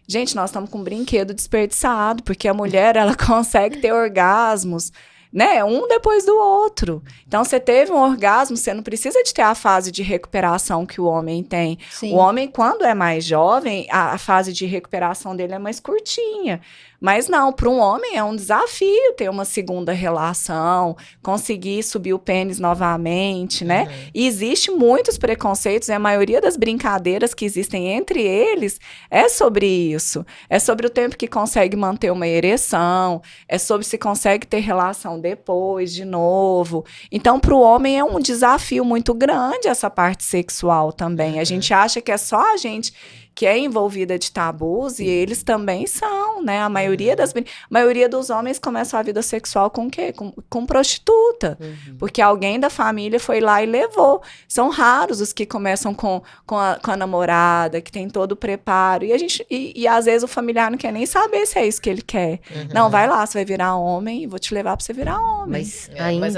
Speaker 2: Gente, nós estamos com um brinquedo desperdiçado, porque a mulher, ela consegue ter orgasmos, né? Um depois do outro. Então, você teve um orgasmo, você não precisa de ter a fase de recuperação que o homem tem.
Speaker 1: Sim.
Speaker 2: O homem, quando é mais jovem, a fase de recuperação dele é mais curtinha. Mas não, para um homem é um desafio ter uma segunda relação, conseguir subir o pênis novamente, né? E existe muitos preconceitos, e a maioria das brincadeiras que existem entre eles é sobre isso. É sobre o tempo que consegue manter uma ereção, é sobre se consegue ter relação depois, de novo. Então, para o homem é um desafio muito grande essa parte sexual também. A gente acha que é só a gente que é envolvida de tabus, e eles também são, né? A maioria dos homens começam a vida sexual com o quê? Com prostituta. Porque alguém da família foi lá e levou. São raros os que começam com a namorada, que tem todo o preparo. E às vezes o familiar não quer nem saber se é isso que ele quer. Não, vai lá, você vai virar homem e vou te levar pra você virar homem.
Speaker 4: Mas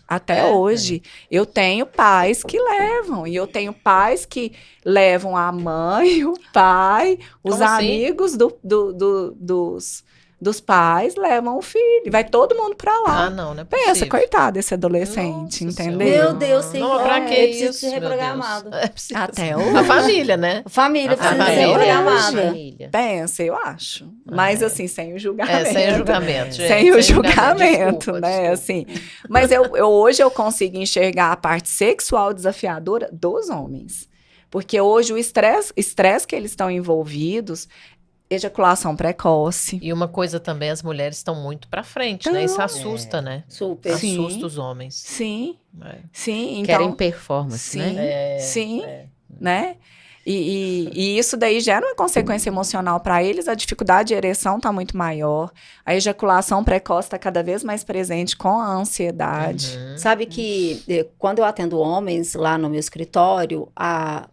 Speaker 2: Até hoje, eu tenho pais que levam. E eu tenho pais que levam a mãe, o pai, os
Speaker 3: Como assim?
Speaker 2: amigos dos pais levam o filho. Vai todo mundo pra lá.
Speaker 3: Ah, não, não é
Speaker 2: Pensa,
Speaker 3: possível.
Speaker 2: coitado desse adolescente,
Speaker 3: Nossa
Speaker 2: entendeu?
Speaker 1: Meu Deus, tem
Speaker 3: Não, pra que
Speaker 1: ele precisa
Speaker 3: isso,
Speaker 1: ser
Speaker 3: meu Deus?
Speaker 1: reprogramado.
Speaker 3: É, precisa.
Speaker 2: Até hoje.
Speaker 3: A família, né?
Speaker 1: A família
Speaker 3: A
Speaker 1: precisa ser
Speaker 3: família.
Speaker 1: reprogramada.
Speaker 4: Família.
Speaker 2: Pensa, eu acho. Mas assim, sem o julgamento.
Speaker 3: Sem o julgamento, gente.
Speaker 2: Sem o julgamento,
Speaker 3: Desculpa,
Speaker 2: né?
Speaker 3: desculpa.
Speaker 2: Assim. Mas hoje eu consigo enxergar a parte sexual desafiadora dos homens. Porque hoje o estresse que eles estão envolvidos, ejaculação precoce.
Speaker 3: E uma coisa também, as mulheres estão muito pra frente, né? Isso assusta, né?
Speaker 1: Super.
Speaker 2: Sim.
Speaker 3: Assusta os homens.
Speaker 2: Sim,
Speaker 3: É.
Speaker 2: sim. Então,
Speaker 4: Querem performance,
Speaker 2: sim,
Speaker 4: né?
Speaker 2: sim, né? E isso daí gera uma consequência emocional para eles, a dificuldade de ereção está muito maior, a ejaculação precoce está cada vez mais presente com a ansiedade.
Speaker 1: Sabe que quando eu atendo homens lá no meu escritório, a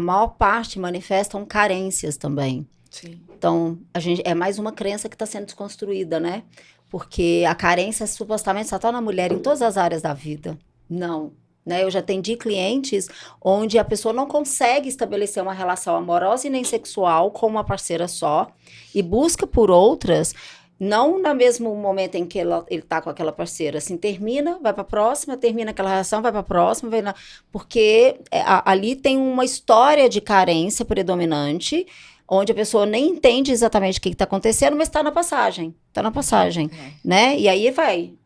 Speaker 1: maior parte manifestam carências também.
Speaker 2: Sim.
Speaker 1: Então, é mais uma crença que está sendo desconstruída, né? Porque a carência supostamente só está na mulher em todas as áreas da vida. Não. né? Eu já atendi clientes onde a pessoa não consegue estabelecer uma relação amorosa e nem sexual com uma parceira só e busca por outras, não no mesmo momento em que ele tá com aquela parceira, assim, termina, vai pra próxima, termina aquela relação, vai pra próxima, porque ali tem uma história de carência predominante, onde a pessoa nem entende exatamente o que está acontecendo, mas está na passagem, né? E aí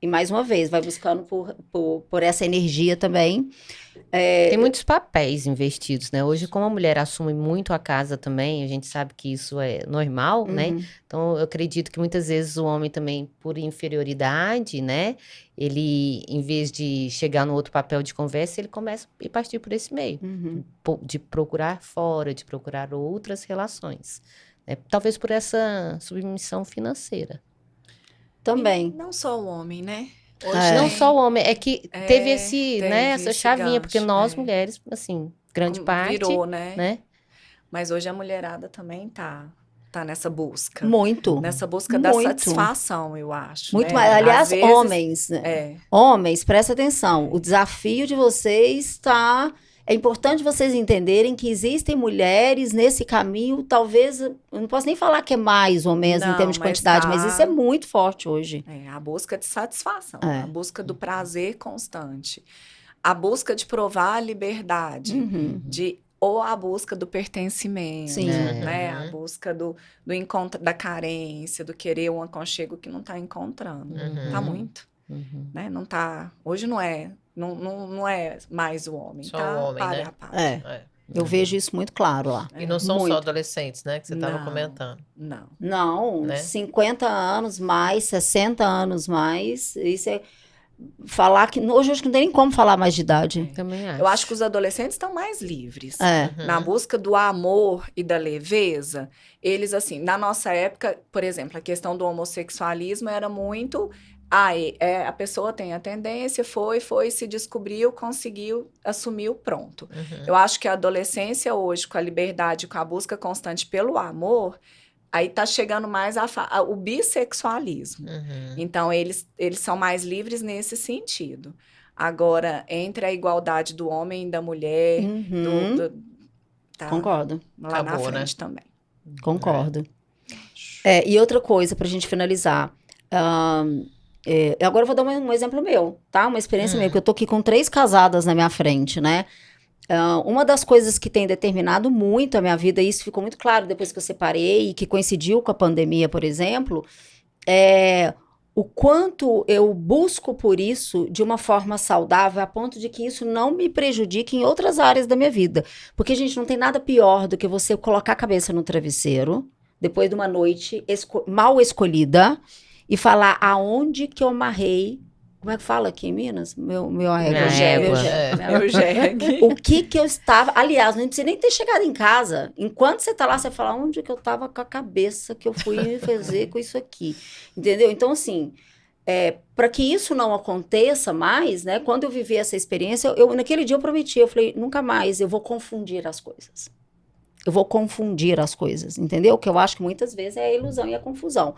Speaker 1: e mais uma vez, vai buscando por essa energia também.
Speaker 4: Tem muitos papéis investidos, né? Hoje, como a mulher assume muito a casa também, a gente sabe que isso é normal, né? Então, eu acredito que muitas vezes o homem também, por inferioridade, né? Ele, em vez de chegar no outro papel de conversa, ele começa a partir por esse meio. De procurar fora, de procurar outras relações. Né? Talvez por essa submissão financeira.
Speaker 1: Também.
Speaker 2: E não só o homem, né?
Speaker 4: Hoje não só o homem, é que teve essa
Speaker 2: esse
Speaker 4: chavinha,
Speaker 2: gancho,
Speaker 4: porque nós mulheres, assim, grande parte,
Speaker 2: virou, né? Mas hoje a mulherada também tá nessa busca.
Speaker 1: Muito.
Speaker 2: Nessa busca da satisfação, eu acho.
Speaker 1: Muito
Speaker 2: né?
Speaker 1: mais. Aliás,
Speaker 2: vezes,
Speaker 1: homens, né? Homens, presta atenção. O desafio de vocês está... É importante vocês entenderem que existem mulheres nesse caminho, talvez, eu não posso nem falar que é mais ou menos em termos de quantidade, mas isso é muito forte hoje.
Speaker 2: A busca de satisfação, a busca do prazer constante, a busca de provar a liberdade, ou a busca do pertencimento, né? A busca do encontro, da carência, do querer um aconchego que não está encontrando. Tá muito. Né? Não tá. Hoje não é mais o homem,
Speaker 3: só
Speaker 2: tá?
Speaker 3: o homem,
Speaker 2: para
Speaker 3: né?
Speaker 2: a parte.
Speaker 1: Eu vejo isso muito claro lá.
Speaker 3: E não são só adolescentes, né? Que você estava comentando.
Speaker 1: Não, né? 50 anos mais, 60 anos mais, isso é... Falar que... Hoje eu acho que não tem nem como falar mais de idade.
Speaker 4: Também acho.
Speaker 2: Eu acho que os adolescentes estão mais livres. Na busca do amor e da leveza, eles, assim, na nossa época, por exemplo, a questão do homossexualismo era muito... a pessoa tem a tendência, foi, se descobriu, conseguiu, assumiu, pronto. Eu acho que a adolescência hoje, com a liberdade, com a busca constante pelo amor, aí tá chegando mais o bissexualismo. Então, eles são mais livres nesse sentido. Agora, entre a igualdade do homem e da mulher, tá
Speaker 1: concordo.
Speaker 2: Lá
Speaker 3: acabou,
Speaker 2: na frente,
Speaker 3: né?
Speaker 2: também.
Speaker 1: Concordo. E outra coisa, pra gente finalizar. Agora eu vou dar um exemplo meu, tá? Uma experiência minha, porque eu tô aqui com 3 casadas na minha frente, né? Uma das coisas que tem determinado muito a minha vida, e isso ficou muito claro depois que eu separei, e que coincidiu com a pandemia, por exemplo, é o quanto eu busco por isso de uma forma saudável, a ponto de que isso não me prejudique em outras áreas da minha vida. Porque, gente, não tem nada pior do que você colocar a cabeça no travesseiro, depois de uma noite mal escolhida, e falar aonde que eu amarrei. Como é que fala aqui em Minas? Meu jegue. O que eu estava... Aliás, não precisa nem ter chegado em casa. Enquanto você tá lá, você fala onde que eu estava com a cabeça que eu fui fazer com isso aqui. Entendeu? Então, assim, para que isso não aconteça mais, né? Quando eu vivi essa experiência, naquele dia eu prometi, eu falei, nunca mais eu vou confundir as coisas. Eu vou confundir as coisas, entendeu? Que eu acho que muitas vezes é a ilusão e a confusão.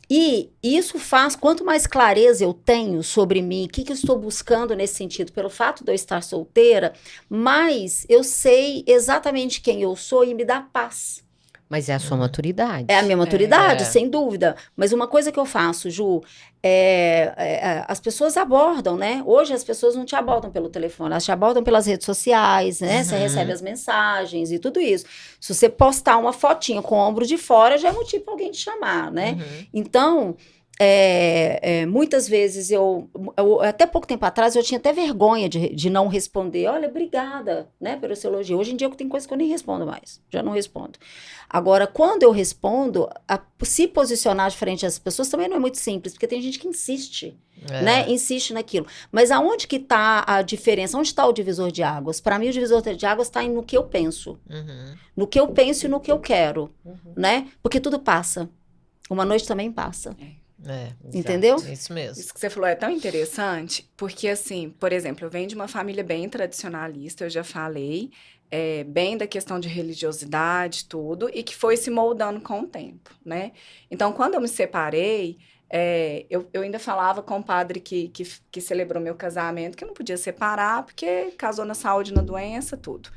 Speaker 1: E isso faz, quanto mais clareza eu tenho sobre mim, o que eu estou buscando nesse sentido, pelo fato de eu estar solteira, mais eu sei exatamente quem eu sou e me dá paz.
Speaker 4: Mas é a sua maturidade.
Speaker 1: É a minha maturidade, sem dúvida. Mas uma coisa que eu faço, Ju, as pessoas abordam, né? Hoje as pessoas não te abordam pelo telefone, elas te abordam pelas redes sociais, né? Você recebe as mensagens e tudo isso. Se você postar uma fotinha com o ombro de fora, já é motivo para alguém te chamar, né? Então... muitas vezes eu até pouco tempo atrás eu tinha até vergonha de não responder. Olha, obrigada, né, pelo seu elogio. Hoje em dia tem coisa que eu nem respondo mais, já não respondo. Agora, quando eu respondo, se posicionar de frente às pessoas também não é muito simples, porque tem gente que insiste, né, insiste naquilo. Mas aonde que tá a diferença? Onde está o divisor de águas? Para mim, o divisor de águas está no que eu penso, no que eu penso e no que eu quero, né, porque tudo passa. Uma noite também passa. Entendeu?
Speaker 3: Isso mesmo.
Speaker 2: Isso que você falou é tão interessante, porque assim, por exemplo, eu venho de uma família bem tradicionalista, eu já falei, bem da questão de religiosidade, tudo, e que foi se moldando com o tempo, né? Então, quando eu me separei, Eu ainda falava com o padre que celebrou meu casamento, que eu não podia separar, porque casou na saúde, na doença, tudo.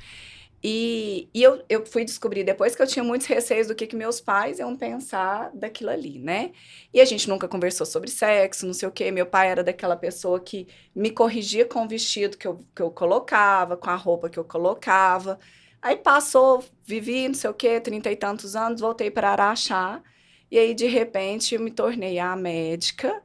Speaker 2: E eu fui descobrir depois que eu tinha muitos receios do que meus pais iam pensar daquilo ali, né? E a gente nunca conversou sobre sexo, não sei o quê. Meu pai era daquela pessoa que me corrigia com o vestido que eu colocava, com a roupa que eu colocava. Aí passou, vivi, não sei o quê, 30 e tantos anos, voltei para Araxá. E aí, de repente, eu me tornei a médica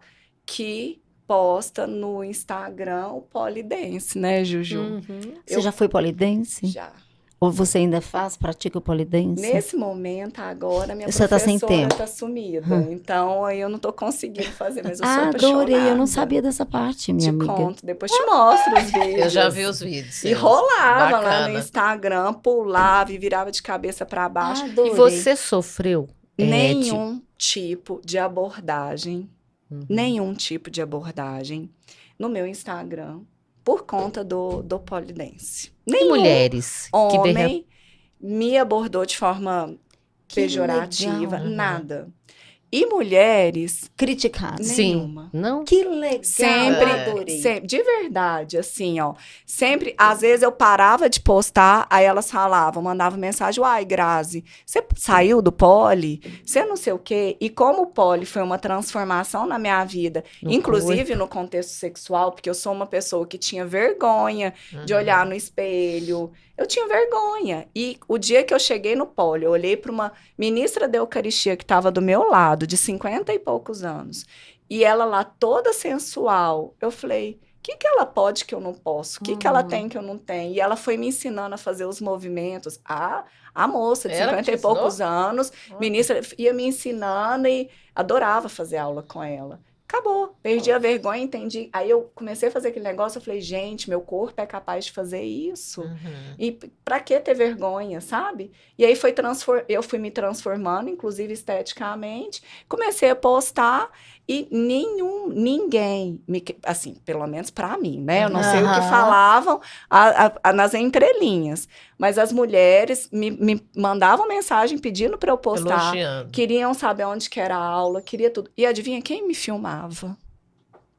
Speaker 2: que posta no Instagram o polidense, né, Juju?
Speaker 1: Você já foi polidense?
Speaker 2: Já.
Speaker 1: Ou você ainda pratica o polidense?
Speaker 2: Nesse momento, agora, minha
Speaker 1: Você tá sem
Speaker 2: professora
Speaker 1: tempo.
Speaker 2: tá sumida. Então, aí eu não tô conseguindo fazer, mas eu sou
Speaker 1: Adorei, eu não
Speaker 2: apaixonada.
Speaker 1: sabia dessa parte, minha
Speaker 2: Te
Speaker 1: amiga.
Speaker 2: conto, depois te mostro os vídeos.
Speaker 3: Eu já vi os vídeos.
Speaker 2: E
Speaker 3: seus.
Speaker 2: rolava lá no
Speaker 3: Bacana.
Speaker 2: Instagram, pulava e virava de cabeça para baixo.
Speaker 1: Adorei.
Speaker 4: E você sofreu?
Speaker 2: Nenhum tipo de abordagem, nenhum tipo de abordagem no meu Instagram por conta do polidense.
Speaker 4: E
Speaker 2: Nenhum
Speaker 4: mulheres? Que de repente...
Speaker 2: homem me abordou de forma
Speaker 1: Que
Speaker 2: pejorativa,
Speaker 1: legal.
Speaker 2: nada. E mulheres,
Speaker 1: Criticado.
Speaker 2: nenhuma.
Speaker 4: Não?
Speaker 1: Que legal,
Speaker 2: Sempre,
Speaker 1: adorei.
Speaker 2: de verdade, assim, ó. Sempre, às vezes eu parava de postar, aí elas falavam, mandavam mensagem, uai, Grazi, você saiu do poli? Você não sei o quê. E como o poli foi uma transformação na minha vida,
Speaker 4: No
Speaker 2: inclusive no contexto sexual, porque eu sou uma pessoa que tinha vergonha de olhar no espelho. Eu tinha vergonha. E o dia que eu cheguei no poli, eu olhei para uma ministra da Eucaristia que estava do meu lado, de 50 e poucos anos, e ela lá toda sensual, eu falei, o que ela pode que eu não posso? O que ela tem que eu não tenho? E ela foi me ensinando a fazer os movimentos. A moça de
Speaker 3: Ela
Speaker 2: 50
Speaker 3: que
Speaker 2: e
Speaker 3: te ensinou?
Speaker 2: poucos anos, ministra, ia me ensinando e adorava fazer aula com ela. Acabou, perdi a vergonha, entendi. Aí eu comecei a fazer aquele negócio, eu falei, gente, meu corpo é capaz de fazer isso. E pra que ter vergonha, sabe? E aí eu fui me transformando, inclusive esteticamente, comecei a postar e ninguém, assim, pelo menos pra mim, né? Eu não sei o que
Speaker 1: Aham.
Speaker 2: falavam nas entrelinhas, mas as mulheres me mandavam mensagem pedindo pra eu postar,
Speaker 3: Elogiando.
Speaker 2: queriam saber onde que era a aula, queria tudo. E adivinha quem me filmava?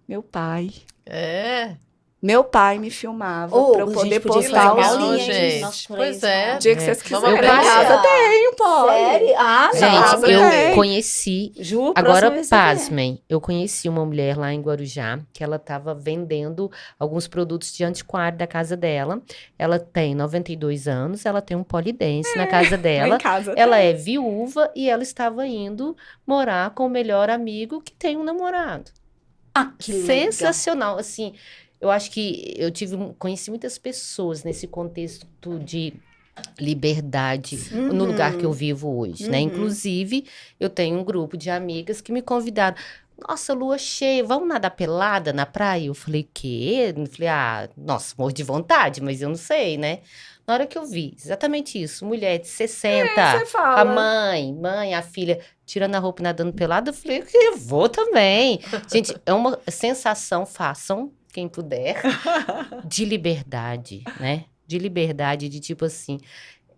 Speaker 2: Meu pai.
Speaker 3: É.
Speaker 2: Meu pai me filmava
Speaker 1: Ô,
Speaker 2: pra eu
Speaker 1: a
Speaker 2: poder
Speaker 1: gente podia
Speaker 2: postar
Speaker 1: fazer
Speaker 2: os
Speaker 1: uma
Speaker 3: legal,
Speaker 1: aulinha, hein,
Speaker 3: gente.
Speaker 1: nós
Speaker 3: Pois
Speaker 1: três,
Speaker 3: é.
Speaker 1: tá?
Speaker 2: O dia que vocês
Speaker 3: Vamos
Speaker 2: quiserem.
Speaker 4: aprender.
Speaker 2: Em casa tem, pode.
Speaker 1: Sério? Ah, não.
Speaker 2: Gente,
Speaker 4: Gente, eu
Speaker 2: tem.
Speaker 4: conheci...
Speaker 1: Ju, próxima
Speaker 4: Agora,
Speaker 1: vez você vier.
Speaker 4: pasmem, eu conheci uma mulher lá em Guarujá, que ela estava vendendo alguns produtos de antiquário da casa dela. Ela tem 92 anos, ela tem um polidense na casa
Speaker 2: Lá
Speaker 4: dela.
Speaker 2: em casa
Speaker 4: Ela
Speaker 2: tem.
Speaker 4: é viúva e ela estava indo morar com o melhor amigo que tem um namorado.
Speaker 1: Ah, que legal.
Speaker 4: Sensacional, assim, eu acho que conheci muitas pessoas nesse contexto de liberdade no lugar que eu vivo hoje, né?
Speaker 1: Uhum.
Speaker 4: Inclusive, eu tenho um grupo de amigas que me convidaram. Nossa, lua cheia, vamos nadar pelada na praia? Eu falei, quê? Eu falei, nossa, morro de vontade, mas eu não sei, né? Na hora que eu vi, exatamente isso, mulher de 60,
Speaker 2: Você fala.
Speaker 4: a mãe, a filha, tirando a roupa e nadando pelada, eu falei, eu vou também. Gente, é uma sensação, façam, quem puder, de liberdade, né? De liberdade, de tipo assim,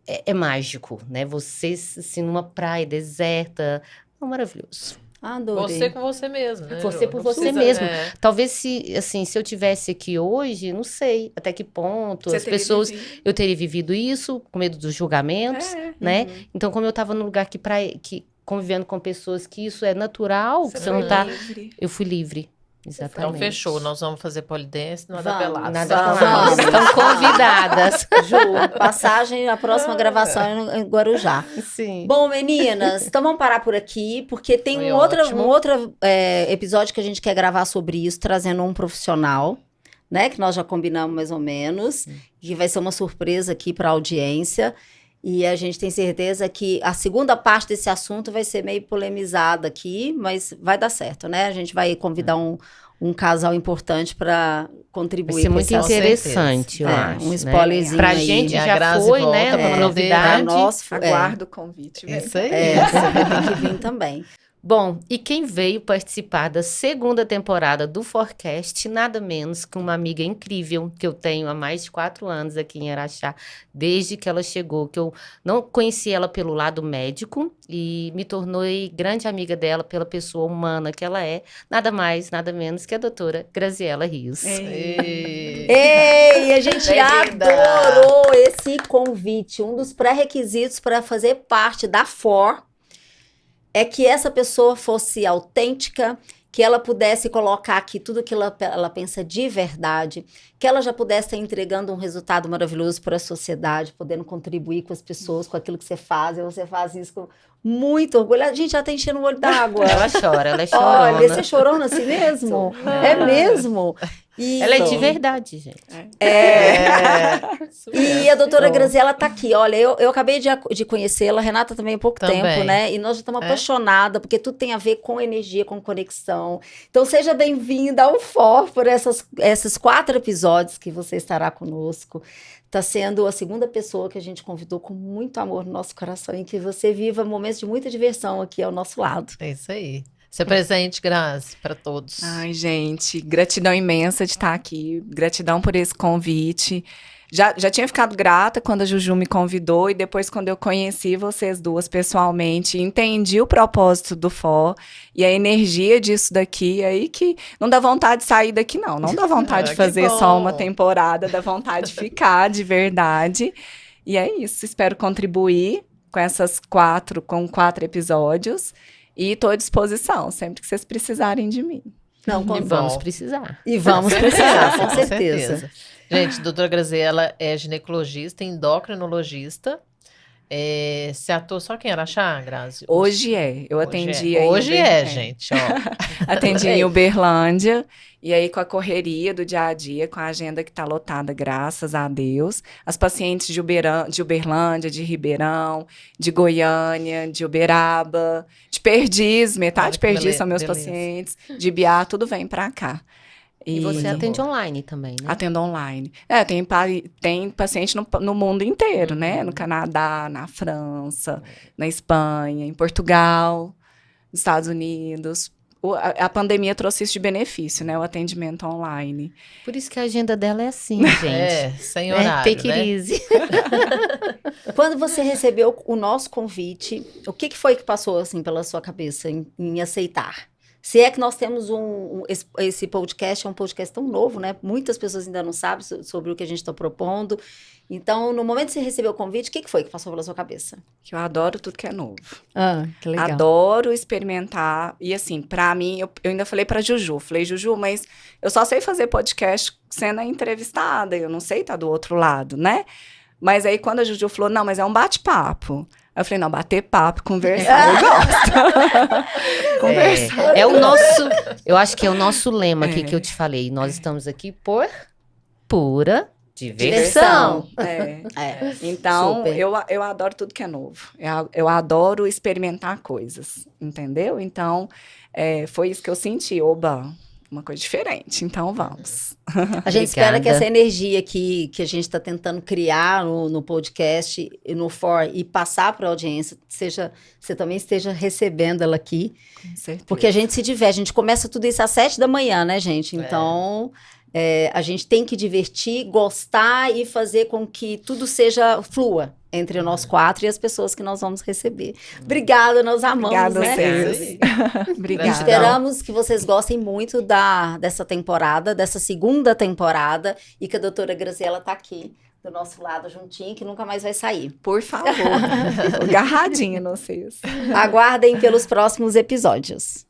Speaker 4: é mágico, né? Você, assim, numa praia deserta, é maravilhoso.
Speaker 1: Adorei.
Speaker 3: Você com você mesmo, né?
Speaker 4: Você
Speaker 3: Ju?
Speaker 4: por
Speaker 3: Não
Speaker 4: você
Speaker 3: precisa-
Speaker 4: mesmo.
Speaker 3: é.
Speaker 4: Talvez se eu tivesse aqui hoje, não sei até que ponto
Speaker 2: Você
Speaker 4: as
Speaker 2: teria
Speaker 4: pessoas...
Speaker 2: vivido.
Speaker 4: Eu teria vivido isso, com medo dos julgamentos,
Speaker 2: É.
Speaker 4: né? Então, como eu tava num lugar que convivendo com pessoas que isso é natural,
Speaker 3: Você
Speaker 4: que você não
Speaker 3: foi
Speaker 4: tá...
Speaker 2: livre.
Speaker 4: Eu fui livre,
Speaker 3: Então,
Speaker 4: exatamente.
Speaker 3: fechou. Nós vamos fazer polidense, nada
Speaker 1: Vamos.
Speaker 3: pelado.
Speaker 4: Nada
Speaker 1: Vamos.
Speaker 4: pelado. Estão convidadas.
Speaker 1: Ju, passagem, a próxima gravação é em Guarujá.
Speaker 4: Sim.
Speaker 1: Bom, meninas, então vamos parar por aqui, porque tem
Speaker 3: Foi
Speaker 1: um outro
Speaker 3: ótimo.
Speaker 1: episódio que a gente quer gravar sobre isso, trazendo um profissional, né? Que nós já combinamos mais ou menos, que vai ser uma surpresa aqui para a audiência. E a gente tem certeza que a segunda parte desse assunto vai ser meio polemizada aqui, mas vai dar certo, né? A gente vai convidar um casal importante para contribuir
Speaker 4: Vai ser
Speaker 1: com
Speaker 4: muito
Speaker 1: esse assunto.
Speaker 4: interessante, eu
Speaker 1: É,
Speaker 4: acho.
Speaker 1: um
Speaker 4: né?
Speaker 1: spoilerzinho
Speaker 4: Pra
Speaker 1: aí.
Speaker 4: gente
Speaker 3: E a
Speaker 4: já
Speaker 3: Grazi
Speaker 4: foi,
Speaker 3: volta
Speaker 4: né?
Speaker 3: pra
Speaker 4: Uma
Speaker 3: poder,
Speaker 4: novidade.
Speaker 1: Pra nós,
Speaker 2: Aguardo o convite. Vai
Speaker 3: Isso aí.
Speaker 1: você vai ter que vir também.
Speaker 4: Bom, e quem veio participar da segunda temporada do Forecast, nada menos que uma amiga incrível que eu tenho há mais de 4 anos aqui em Araxá, desde que ela chegou, que eu não conheci ela pelo lado médico e me tornei grande amiga dela pela pessoa humana que ela é, nada mais, nada menos que a doutora Graziela Rios.
Speaker 1: Ei, a gente
Speaker 3: Bem-vinda!
Speaker 1: adorou esse convite. Um dos pré-requisitos para fazer parte da FOR é que essa pessoa fosse autêntica, que ela pudesse colocar aqui tudo que ela pensa de verdade, que ela já pudesse estar entregando um resultado maravilhoso para a sociedade, podendo contribuir com as pessoas, com aquilo que você faz, e você faz isso com muito orgulho. A gente já está enchendo o olho d'água.
Speaker 4: Ela é chorona.
Speaker 1: Olha, você chorou assim mesmo? É mesmo?
Speaker 4: Ela é de verdade, gente.
Speaker 1: E a doutora Graziela tá aqui. Olha, eu acabei de conhecê-la, a Renata também há pouco
Speaker 3: Também.
Speaker 1: tempo, né? E nós já estamos apaixonadas, porque tudo tem a ver com energia, com conexão. Então, seja bem-vinda ao FOR por esses 4 episódios que você estará conosco. Está sendo a segunda pessoa que a gente convidou com muito amor no nosso coração e que você viva momentos de muita diversão aqui ao nosso lado.
Speaker 3: É isso aí. Seu presente, Grazi, para todos.
Speaker 2: Ai, gente, gratidão imensa de estar aqui. Gratidão por esse convite. Já tinha ficado grata quando a Juju me convidou e depois quando eu conheci vocês duas pessoalmente, entendi o propósito do FOR e a energia disso daqui, aí que não dá vontade de sair daqui não dá vontade de fazer só uma temporada, dá vontade de ficar de verdade. E é isso, espero contribuir com 4 episódios e estou à disposição sempre que vocês precisarem de mim.
Speaker 1: Não,
Speaker 4: E vamos precisar.
Speaker 1: E vamos precisar, com certeza.
Speaker 3: Gente, doutora Graziela é ginecologista, endocrinologista. Você atua só quem era Araxá, Grazi?
Speaker 2: Hoje eu atendi aí
Speaker 3: Hoje gente, ó.
Speaker 2: Atendi em Uberlândia, e aí com a correria do dia a dia, com a agenda que tá lotada, graças a Deus. As pacientes de Uberlândia, de Ribeirão, de Goiânia, de Uberaba, de Perdiz, metade de Perdiz são meus pacientes, de Biá, tudo vem pra cá.
Speaker 4: E você atende online também, né?
Speaker 2: Atendo online. Tem paciente no mundo inteiro, né? No Canadá, na França, na Espanha, em Portugal, nos Estados Unidos. A pandemia trouxe isso de benefício, né? O atendimento online.
Speaker 4: Por isso que a agenda dela é assim, gente.
Speaker 3: Sem horário,
Speaker 4: Take
Speaker 3: né?
Speaker 4: it easy.
Speaker 1: Quando você recebeu o nosso convite, o que foi que passou assim pela sua cabeça em aceitar? Se é que nós temos esse podcast, é um podcast tão novo, né? Muitas pessoas ainda não sabem sobre o que a gente está propondo. Então, no momento que você recebeu o convite, o que foi que passou pela sua cabeça?
Speaker 2: Que eu adoro tudo que é novo.
Speaker 1: Que legal.
Speaker 2: Adoro experimentar. E assim, pra mim, eu ainda falei pra Juju. Falei, Juju, mas eu só sei fazer podcast sendo a entrevistada. Eu não sei estar do outro lado, né? Mas aí, quando a Juju falou, não, mas é um bate-papo. Eu falei, não, bater papo, conversar, eu gosto. Conversar.
Speaker 4: Eu acho que é o nosso lema aqui que eu te falei. Nós estamos aqui por pura diversão.
Speaker 2: Então,
Speaker 1: Super.
Speaker 2: eu adoro tudo que é novo. Eu adoro experimentar coisas, entendeu? Então, foi isso que eu senti. Oba, uma coisa diferente. Então, vamos.
Speaker 1: A gente espera que
Speaker 4: Obrigada.
Speaker 1: essa energia que a gente está tentando criar no podcast, no FOR, e passar para a audiência, você também esteja recebendo ela aqui.
Speaker 2: Com certeza.
Speaker 1: Porque a gente se diverte. A gente começa tudo isso às 7 da manhã, né, gente? Então, a gente tem que divertir, gostar e fazer com que tudo flua entre nós 4 e as pessoas que nós vamos receber. Obrigada, nós amamos,
Speaker 2: Obrigada a
Speaker 1: né?
Speaker 2: vocês. Obrigada.
Speaker 1: Esperamos que vocês gostem muito dessa temporada, dessa segunda temporada, e que a doutora Graziela tá aqui do nosso lado juntinho, que nunca mais vai sair.
Speaker 2: Por favor. Agarradinha, não sei.
Speaker 1: Aguardem pelos próximos episódios.